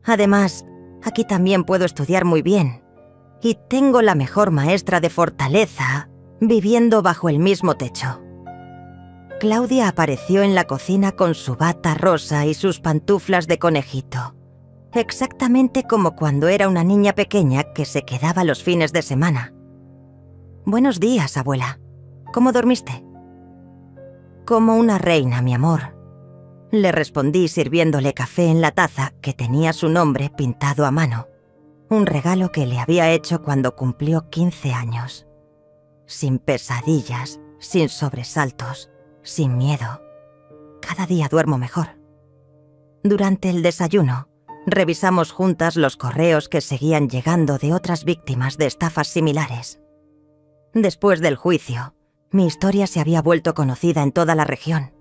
Speaker 1: «Además, aquí también puedo estudiar muy bien, y tengo la mejor maestra de fortaleza viviendo bajo el mismo techo». Claudia apareció en la cocina con su bata rosa y sus pantuflas de conejito, exactamente como cuando era una niña pequeña que se quedaba los fines de semana. «Buenos días, abuela. ¿Cómo dormiste?» «Como una reina, mi amor», le respondí sirviéndole café en la taza que tenía su nombre pintado a mano, un regalo que le había hecho cuando cumplió 15 años. Sin pesadillas, sin sobresaltos, sin miedo. Cada día duermo mejor. Durante el desayuno, revisamos juntas los correos que seguían llegando de otras víctimas de estafas similares. Después del juicio, mi historia se había vuelto conocida en toda la región,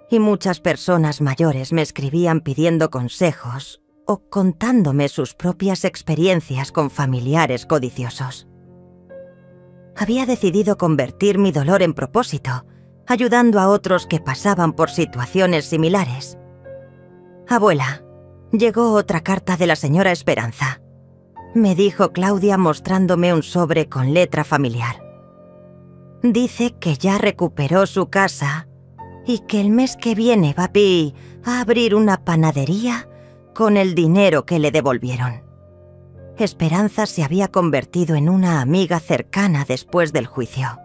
Speaker 1: y muchas personas mayores me escribían pidiendo consejos o contándome sus propias experiencias con familiares codiciosos. Había decidido convertir mi dolor en propósito, ayudando a otros que pasaban por situaciones similares. «Abuela, llegó otra carta de la señora Esperanza», me dijo Claudia mostrándome un sobre con letra familiar. «Dice que ya recuperó su casa y que el mes que viene va a abrir una panadería con el dinero que le devolvieron». Esperanza se había convertido en una amiga cercana después del juicio.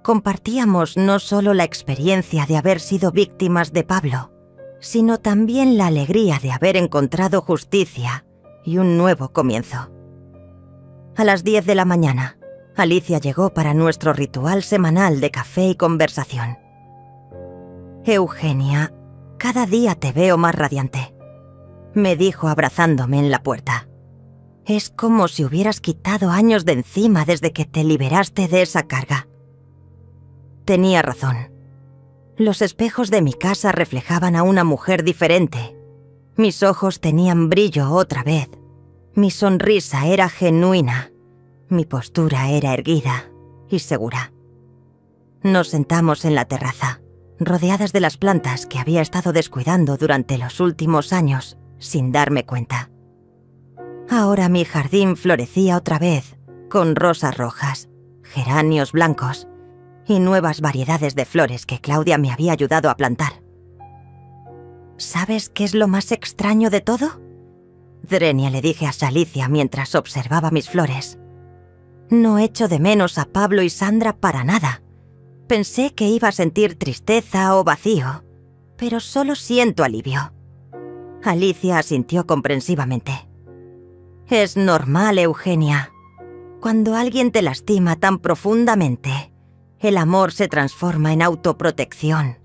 Speaker 1: Compartíamos no solo la experiencia de haber sido víctimas de Pablo, sino también la alegría de haber encontrado justicia y un nuevo comienzo. A las 10 de la mañana, Alicia llegó para nuestro ritual semanal de café y conversación. «Eugenia, cada día te veo más radiante», me dijo abrazándome en la puerta. «Es como si hubieras quitado años de encima desde que te liberaste de esa carga». Tenía razón. Los espejos de mi casa reflejaban a una mujer diferente. Mis ojos tenían brillo otra vez. Mi sonrisa era genuina. Mi postura era erguida y segura. Nos sentamos en la terraza, rodeadas de las plantas que había estado descuidando durante los últimos años, sin darme cuenta. Ahora mi jardín florecía otra vez, con rosas rojas, geranios blancos y nuevas variedades de flores que Claudia me había ayudado a plantar. ¿Sabes qué es lo más extraño de todo?, Drenia le dije a Alicia mientras observaba mis flores. No echo de menos a Pablo y Sandra para nada. Pensé que iba a sentir tristeza o vacío, pero solo siento alivio. Alicia asintió comprensivamente. Es normal, Eugenia. Cuando alguien te lastima tan profundamente, el amor se transforma en autoprotección.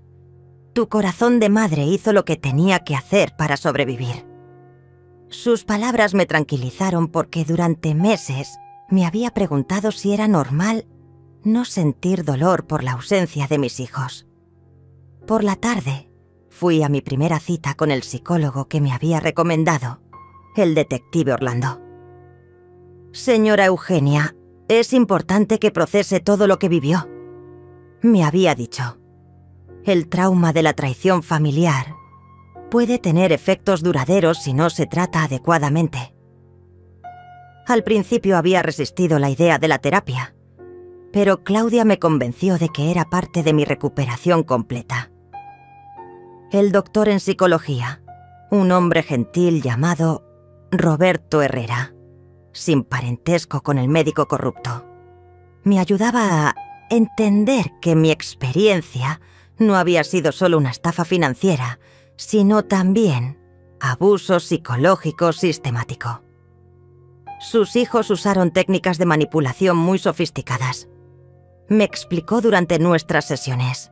Speaker 1: Tu corazón de madre hizo lo que tenía que hacer para sobrevivir. Sus palabras me tranquilizaron porque durante meses me había preguntado si era normal no sentir dolor por la ausencia de mis hijos. Por la tarde, fui a mi primera cita con el psicólogo que me había recomendado, el detective Orlando. Señora Eugenia, es importante que procese todo lo que vivió, me había dicho. El trauma de la traición familiar puede tener efectos duraderos si no se trata adecuadamente. Al principio había resistido la idea de la terapia, pero Claudia me convenció de que era parte de mi recuperación completa. El doctor en psicología, un hombre gentil llamado Roberto Herrera, sin parentesco con el médico corrupto, me ayudaba a entender que mi experiencia no había sido solo una estafa financiera, sino también abuso psicológico sistemático. Sus hijos usaron técnicas de manipulación muy sofisticadas. Me explicó durante nuestras sesiones.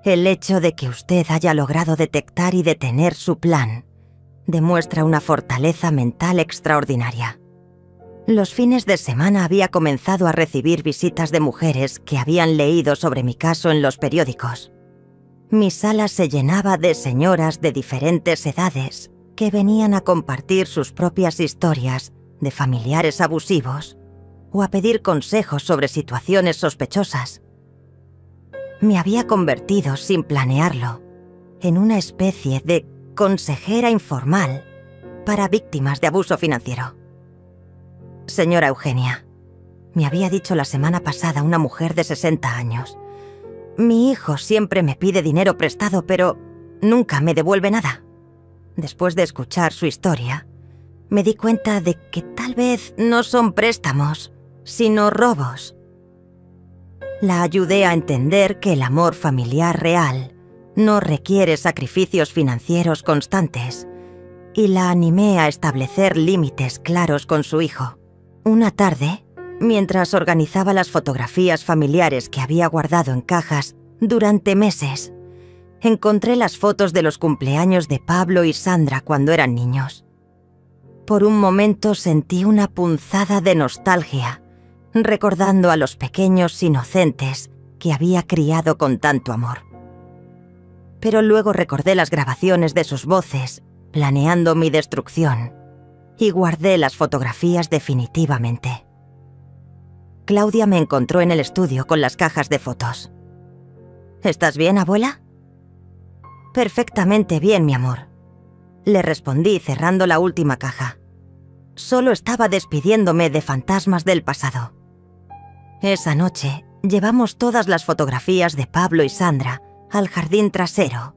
Speaker 1: El hecho de que usted haya logrado detectar y detener su plan demuestra una fortaleza mental extraordinaria. Los fines de semana había comenzado a recibir visitas de mujeres que habían leído sobre mi caso en los periódicos. Mi sala se llenaba de señoras de diferentes edades que venían a compartir sus propias historias de familiares abusivos o a pedir consejos sobre situaciones sospechosas. Me había convertido, sin planearlo, en una especie de consejera informal para víctimas de abuso financiero. Señora Eugenia, me había dicho la semana pasada una mujer de 60 años. Mi hijo siempre me pide dinero prestado, pero nunca me devuelve nada. Después de escuchar su historia, me di cuenta de que tal vez no son préstamos, sino robos. La ayudé a entender que el amor familiar real no requiere sacrificios financieros constantes y la animé a establecer límites claros con su hijo. Una tarde, mientras organizaba las fotografías familiares que había guardado en cajas durante meses, encontré las fotos de los cumpleaños de Pablo y Sandra cuando eran niños. Por un momento sentí una punzada de nostalgia, recordando a los pequeños inocentes que había criado con tanto amor. Pero luego recordé las grabaciones de sus voces, planeando mi destrucción, y guardé las fotografías definitivamente. Claudia me encontró en el estudio con las cajas de fotos. ¿Estás bien, abuela? Perfectamente bien, mi amor. Le respondí cerrando la última caja. Solo estaba despidiéndome de fantasmas del pasado. Esa noche llevamos todas las fotografías de Pablo y Sandra al jardín trasero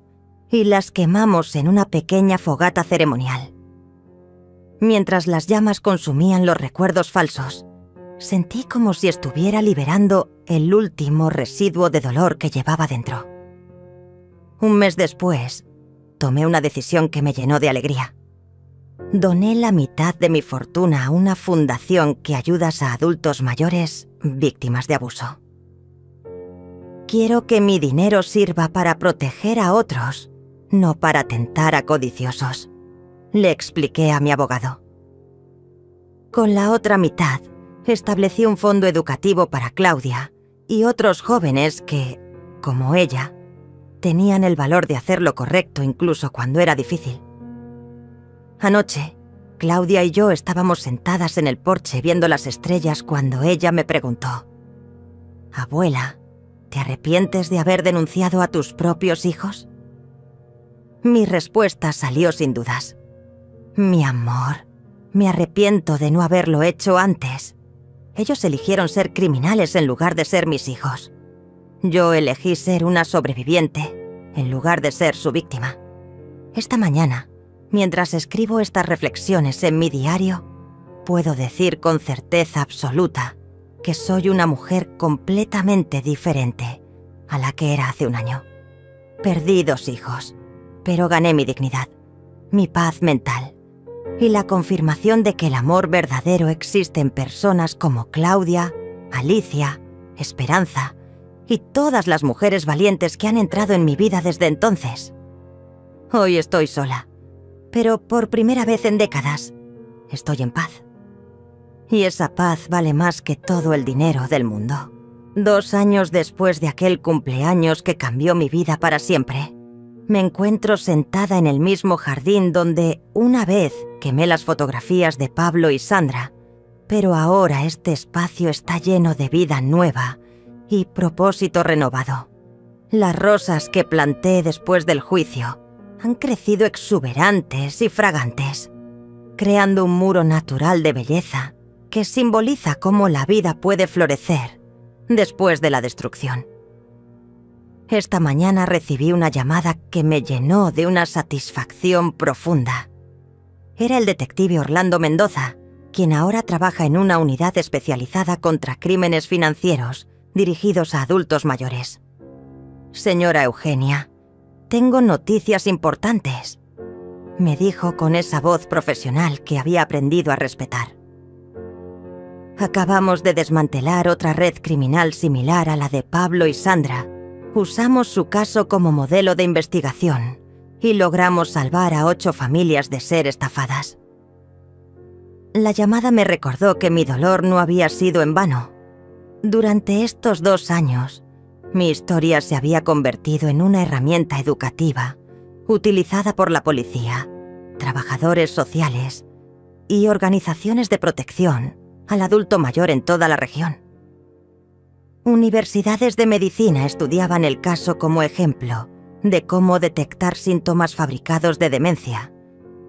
Speaker 1: y las quemamos en una pequeña fogata ceremonial. Mientras las llamas consumían los recuerdos falsos, sentí como si estuviera liberando el último residuo de dolor que llevaba dentro. Un mes después, tomé una decisión que me llenó de alegría. Doné la mitad de mi fortuna a una fundación que ayuda a adultos mayores víctimas de abuso. Quiero que mi dinero sirva para proteger a otros, no para tentar a codiciosos, le expliqué a mi abogado. Con la otra mitad, establecí un fondo educativo para Claudia y otros jóvenes que, como ella, tenían el valor de hacer lo correcto incluso cuando era difícil. Anoche, Claudia y yo estábamos sentadas en el porche viendo las estrellas cuando ella me preguntó: «Abuela, ¿te arrepientes de haber denunciado a tus propios hijos?» Mi respuesta salió sin dudas. «Mi amor, me arrepiento de no haberlo hecho antes. Ellos eligieron ser criminales en lugar de ser mis hijos. Yo elegí ser una sobreviviente en lugar de ser su víctima. Esta mañana, mientras escribo estas reflexiones en mi diario, puedo decir con certeza absoluta que soy una mujer completamente diferente a la que era hace un año. Perdí 2 hijos, pero gané mi dignidad, mi paz mental y la confirmación de que el amor verdadero existe en personas como Claudia, Alicia, Esperanza y todas las mujeres valientes que han entrado en mi vida desde entonces. Hoy estoy sola, pero por primera vez en décadas estoy en paz. Y esa paz vale más que todo el dinero del mundo. 2 años después de aquel cumpleaños que cambió mi vida para siempre, me encuentro sentada en el mismo jardín donde una vez quemé las fotografías de Pablo y Sandra, pero ahora este espacio está lleno de vida nueva y propósito renovado. Las rosas que planté después del juicio han crecido exuberantes y fragantes. creando un muro natural de belleza que simboliza cómo la vida puede florecer después de la destrucción. Esta mañana recibí una llamada que me llenó de una satisfacción profunda. Era el detective Orlando Mendoza, quien ahora trabaja en una unidad especializada contra crímenes financieros dirigidos a adultos mayores. «Señora Eugenia, tengo noticias importantes», me dijo con esa voz profesional que había aprendido a respetar. «Acabamos de desmantelar otra red criminal similar a la de Pablo y Sandra. Usamos su caso como modelo de investigación y logramos salvar a 8 familias de ser estafadas». La llamada me recordó que mi dolor no había sido en vano. Durante estos 2 años, mi historia se había convertido en una herramienta educativa utilizada por la policía, trabajadores sociales y organizaciones de protección al adulto mayor en toda la región. Universidades de medicina estudiaban el caso como ejemplo de cómo detectar síntomas fabricados de demencia,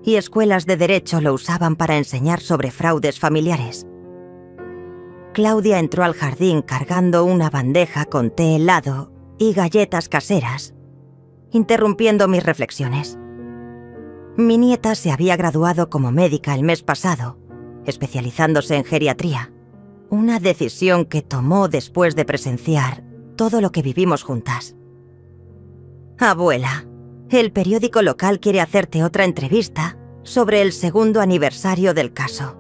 Speaker 1: y escuelas de derecho lo usaban para enseñar sobre fraudes familiares. Claudia entró al jardín cargando una bandeja con té helado y galletas caseras, interrumpiendo mis reflexiones. Mi nieta se había graduado como médica el mes pasado, especializándose en geriatría, una decisión que tomó después de presenciar todo lo que vivimos juntas. «Abuela, el periódico local quiere hacerte otra entrevista sobre el 2º aniversario del caso»,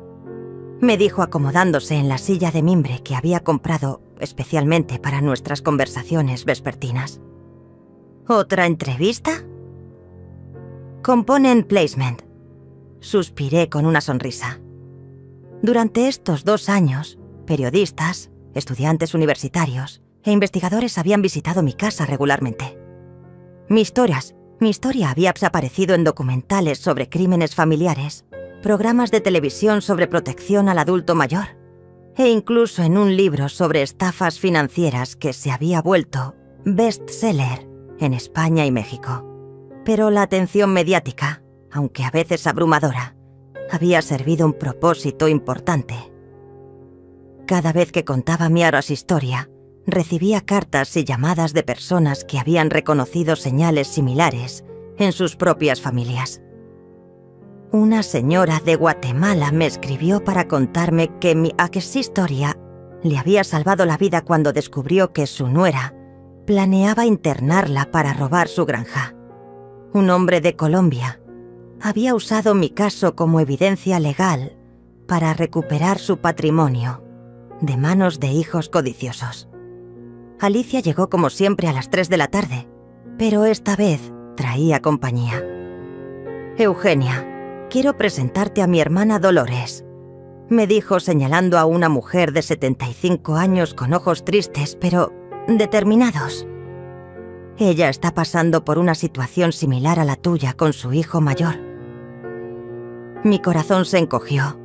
Speaker 1: me dijo acomodándose en la silla de mimbre que había comprado especialmente para nuestras conversaciones vespertinas. «¿Otra entrevista?» «Component placement», suspiré con una sonrisa. Durante estos 2 años, periodistas, estudiantes universitarios e investigadores habían visitado mi casa regularmente. Mi historia había aparecido en documentales sobre crímenes familiares, programas de televisión sobre protección al adulto mayor e incluso en un libro sobre estafas financieras que se había vuelto bestseller en España y México. Pero la atención mediática, aunque a veces abrumadora, había servido un propósito importante. Cada vez que contaba mi atroz historia, recibía cartas y llamadas de personas que habían reconocido señales similares en sus propias familias. Una señora de Guatemala me escribió para contarme que mi historia le había salvado la vida cuando descubrió que su nuera planeaba internarla para robar su granja. Un hombre de Colombia había usado mi caso como evidencia legal para recuperar su patrimonio de manos de hijos codiciosos. Alicia llegó como siempre a las 3 de la tarde, pero esta vez traía compañía. «Eugenia, quiero presentarte a mi hermana Dolores», me dijo señalando a una mujer de 75 años con ojos tristes pero determinados. «Ella está pasando por una situación similar a la tuya con su hijo mayor». Mi corazón se encogió,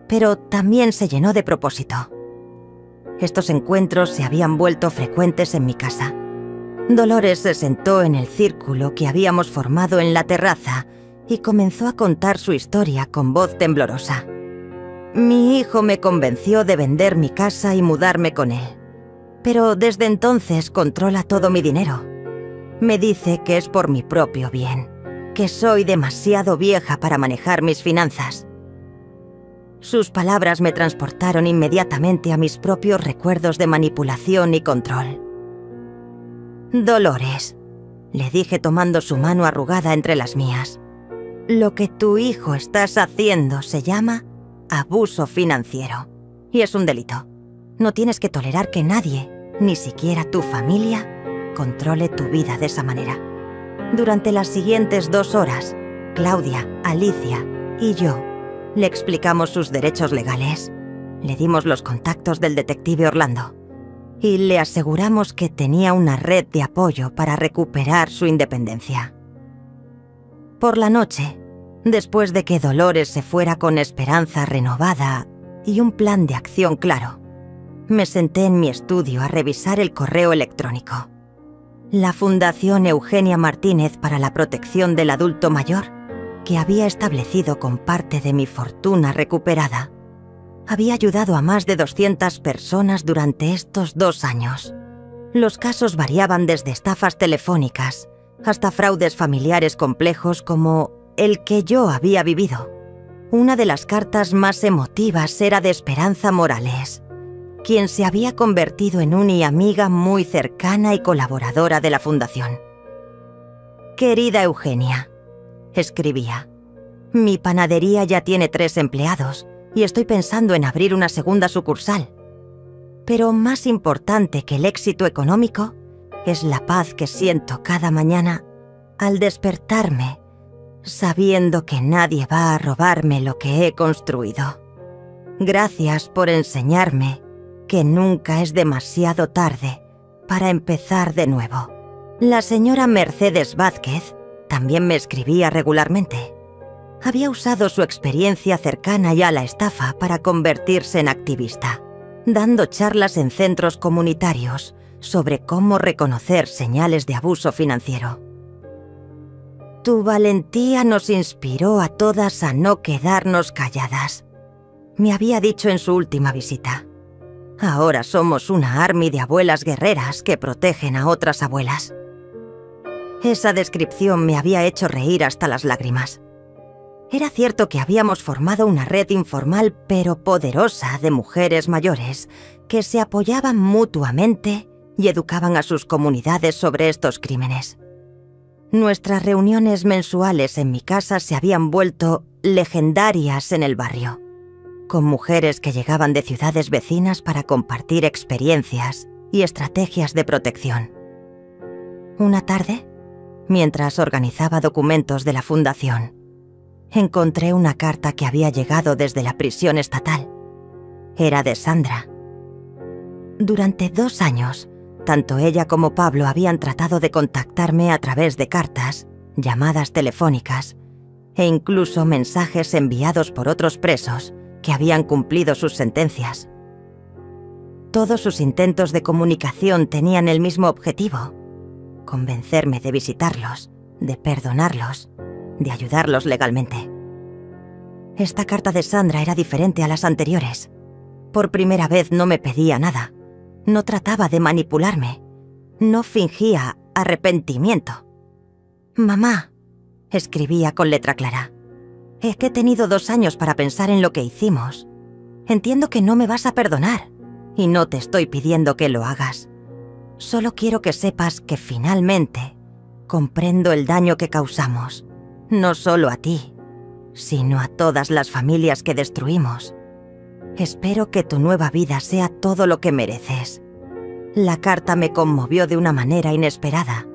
Speaker 1: pero también se llenó de propósito. Estos encuentros se habían vuelto frecuentes en mi casa. Dolores se sentó en el círculo que habíamos formado en la terraza y comenzó a contar su historia con voz temblorosa. «Mi hijo me convenció de vender mi casa y mudarme con él, pero desde entonces controla todo mi dinero. Me dice que es por mi propio bien, que soy demasiado vieja para manejar mis finanzas». Sus palabras me transportaron inmediatamente a mis propios recuerdos de manipulación y control. «Dolores», le dije tomando su mano arrugada entre las mías, «lo que tu hijo estás haciendo se llama abuso financiero y es un delito. No tienes que tolerar que nadie, ni siquiera tu familia, controle tu vida de esa manera». Durante las siguientes 2 horas, Claudia, Alicia y yo le explicamos sus derechos legales, le dimos los contactos del detective Orlando y le aseguramos que tenía una red de apoyo para recuperar su independencia. Por la noche, después de que Dolores se fuera con esperanza renovada y un plan de acción claro, me senté en mi estudio a revisar el correo electrónico. La Fundación Eugenia Martínez para la Protección del Adulto Mayor que había establecido con parte de mi fortuna recuperada, había ayudado a más de 200 personas durante estos 2 años. Los casos variaban desde estafas telefónicas hasta fraudes familiares complejos como el que yo había vivido. Una de las cartas más emotivas era de Esperanza Morales, quien se había convertido en una amiga muy cercana y colaboradora de la fundación. «Querida Eugenia», escribía, «mi panadería ya tiene 3 empleados y estoy pensando en abrir una segunda sucursal. Pero más importante que el éxito económico es la paz que siento cada mañana al despertarme, sabiendo que nadie va a robarme lo que he construido. Gracias por enseñarme que nunca es demasiado tarde para empezar de nuevo». La señora Mercedes Vázquez también me escribía regularmente. Había usado su experiencia cercana ya a la estafa para convertirse en activista, dando charlas en centros comunitarios sobre cómo reconocer señales de abuso financiero. «Tu valentía nos inspiró a todas a no quedarnos calladas», me había dicho en su última visita. «Ahora somos una army de abuelas guerreras que protegen a otras abuelas». Esa descripción me había hecho reír hasta las lágrimas. Era cierto que habíamos formado una red informal pero poderosa de mujeres mayores que se apoyaban mutuamente y educaban a sus comunidades sobre estos crímenes. Nuestras reuniones mensuales en mi casa se habían vuelto legendarias en el barrio, con mujeres que llegaban de ciudades vecinas para compartir experiencias y estrategias de protección. Una tarde, mientras organizaba documentos de la fundación, encontré una carta que había llegado desde la prisión estatal. Era de Sandra. Durante 2 años, tanto ella como Pablo habían tratado de contactarme a través de cartas, llamadas telefónicas e incluso mensajes enviados por otros presos que habían cumplido sus sentencias. Todos sus intentos de comunicación tenían el mismo objetivo: convencerme de visitarlos, de perdonarlos, de ayudarlos legalmente. Esta carta de Sandra era diferente a las anteriores. Por primera vez no me pedía nada. No trataba de manipularme. No fingía arrepentimiento. «Mamá», escribía con letra clara, «es que he tenido 2 años para pensar en lo que hicimos. Entiendo que no me vas a perdonar y no te estoy pidiendo que lo hagas. Solo quiero que sepas que finalmente comprendo el daño que causamos, no solo a ti, sino a todas las familias que destruimos. Espero que tu nueva vida sea todo lo que mereces». La carta me conmovió de una manera inesperada,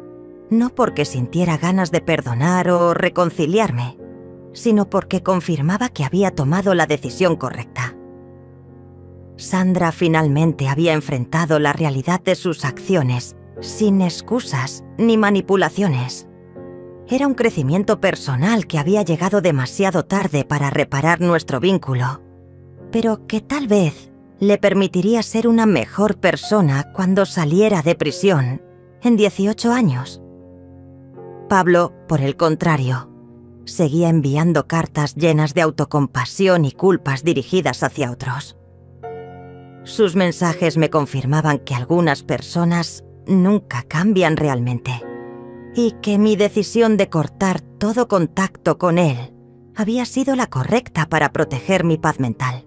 Speaker 1: no porque sintiera ganas de perdonar o reconciliarme, sino porque confirmaba que había tomado la decisión correcta. Sandra finalmente había enfrentado la realidad de sus acciones, sin excusas ni manipulaciones. Era un crecimiento personal que había llegado demasiado tarde para reparar nuestro vínculo, pero que tal vez le permitiría ser una mejor persona cuando saliera de prisión en 18 años. Pablo, por el contrario, seguía enviando cartas llenas de autocompasión y culpas dirigidas hacia otros. Sus mensajes me confirmaban que algunas personas nunca cambian realmente y que mi decisión de cortar todo contacto con él había sido la correcta para proteger mi paz mental.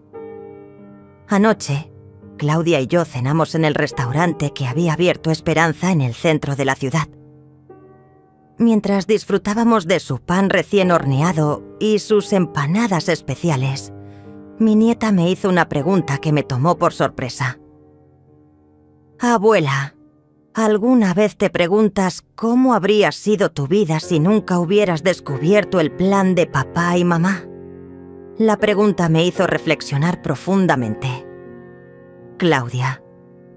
Speaker 1: Anoche, Claudia y yo cenamos en el restaurante que había abierto Esperanza en el centro de la ciudad. Mientras disfrutábamos de su pan recién horneado y sus empanadas especiales, mi nieta me hizo una pregunta que me tomó por sorpresa. «Abuela, ¿alguna vez te preguntas cómo habría sido tu vida si nunca hubieras descubierto el plan de papá y mamá?» La pregunta me hizo reflexionar profundamente. «Claudia,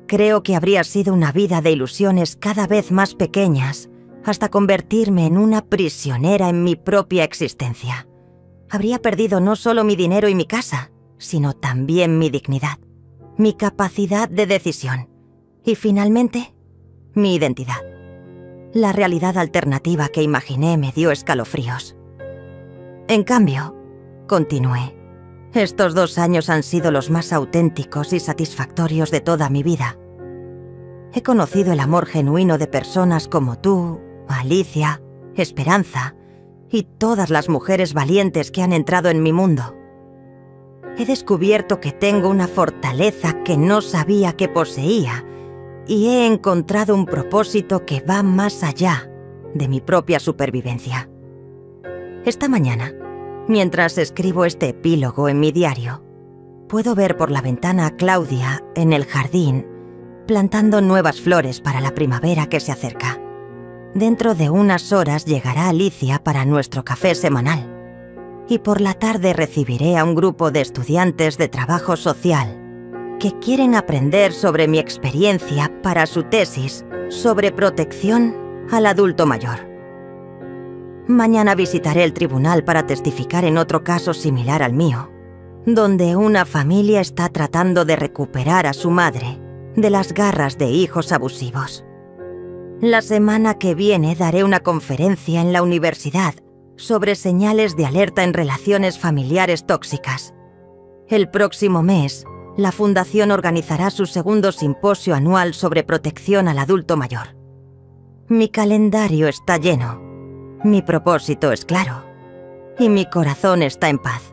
Speaker 1: creo que habría sido una vida de ilusiones cada vez más pequeñas hasta convertirme en una prisionera en mi propia existencia. Habría perdido no solo mi dinero y mi casa, sino también mi dignidad, mi capacidad de decisión y, finalmente, mi identidad. La realidad alternativa que imaginé me dio escalofríos. En cambio, continué, estos 2 años han sido los más auténticos y satisfactorios de toda mi vida. He conocido el amor genuino de personas como tú, Alicia, Esperanza y todas las mujeres valientes que han entrado en mi mundo. He descubierto que tengo una fortaleza que no sabía que poseía y he encontrado un propósito que va más allá de mi propia supervivencia. Esta mañana, mientras escribo este epílogo en mi diario, puedo ver por la ventana a Claudia en el jardín plantando nuevas flores para la primavera que se acerca. Dentro de unas horas llegará Alicia para nuestro café semanal y por la tarde recibiré a un grupo de estudiantes de trabajo social que quieren aprender sobre mi experiencia para su tesis sobre protección al adulto mayor. Mañana visitaré el tribunal para testificar en otro caso similar al mío, donde una familia está tratando de recuperar a su madre de las garras de hijos abusivos. La semana que viene daré una conferencia en la universidad sobre señales de alerta en relaciones familiares tóxicas. El próximo mes, la Fundación organizará su segundo simposio anual sobre protección al adulto mayor. Mi calendario está lleno, mi propósito es claro y mi corazón está en paz.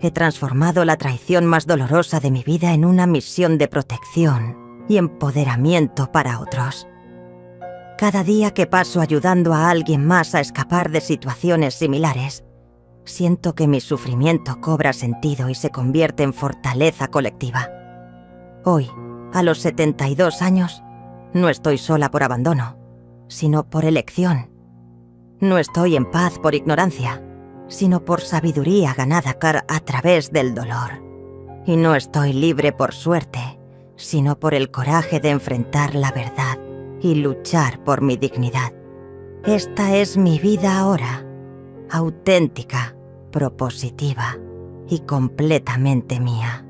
Speaker 1: He transformado la traición más dolorosa de mi vida en una misión de protección y empoderamiento para otros. Cada día que paso ayudando a alguien más a escapar de situaciones similares, siento que mi sufrimiento cobra sentido y se convierte en fortaleza colectiva. Hoy, a los 72 años, no estoy sola por abandono, sino por elección. No estoy en paz por ignorancia, sino por sabiduría ganada a través del dolor. Y no estoy libre por suerte, sino por el coraje de enfrentar la verdad y luchar por mi dignidad. Esta es mi vida ahora, auténtica, propositiva y completamente mía.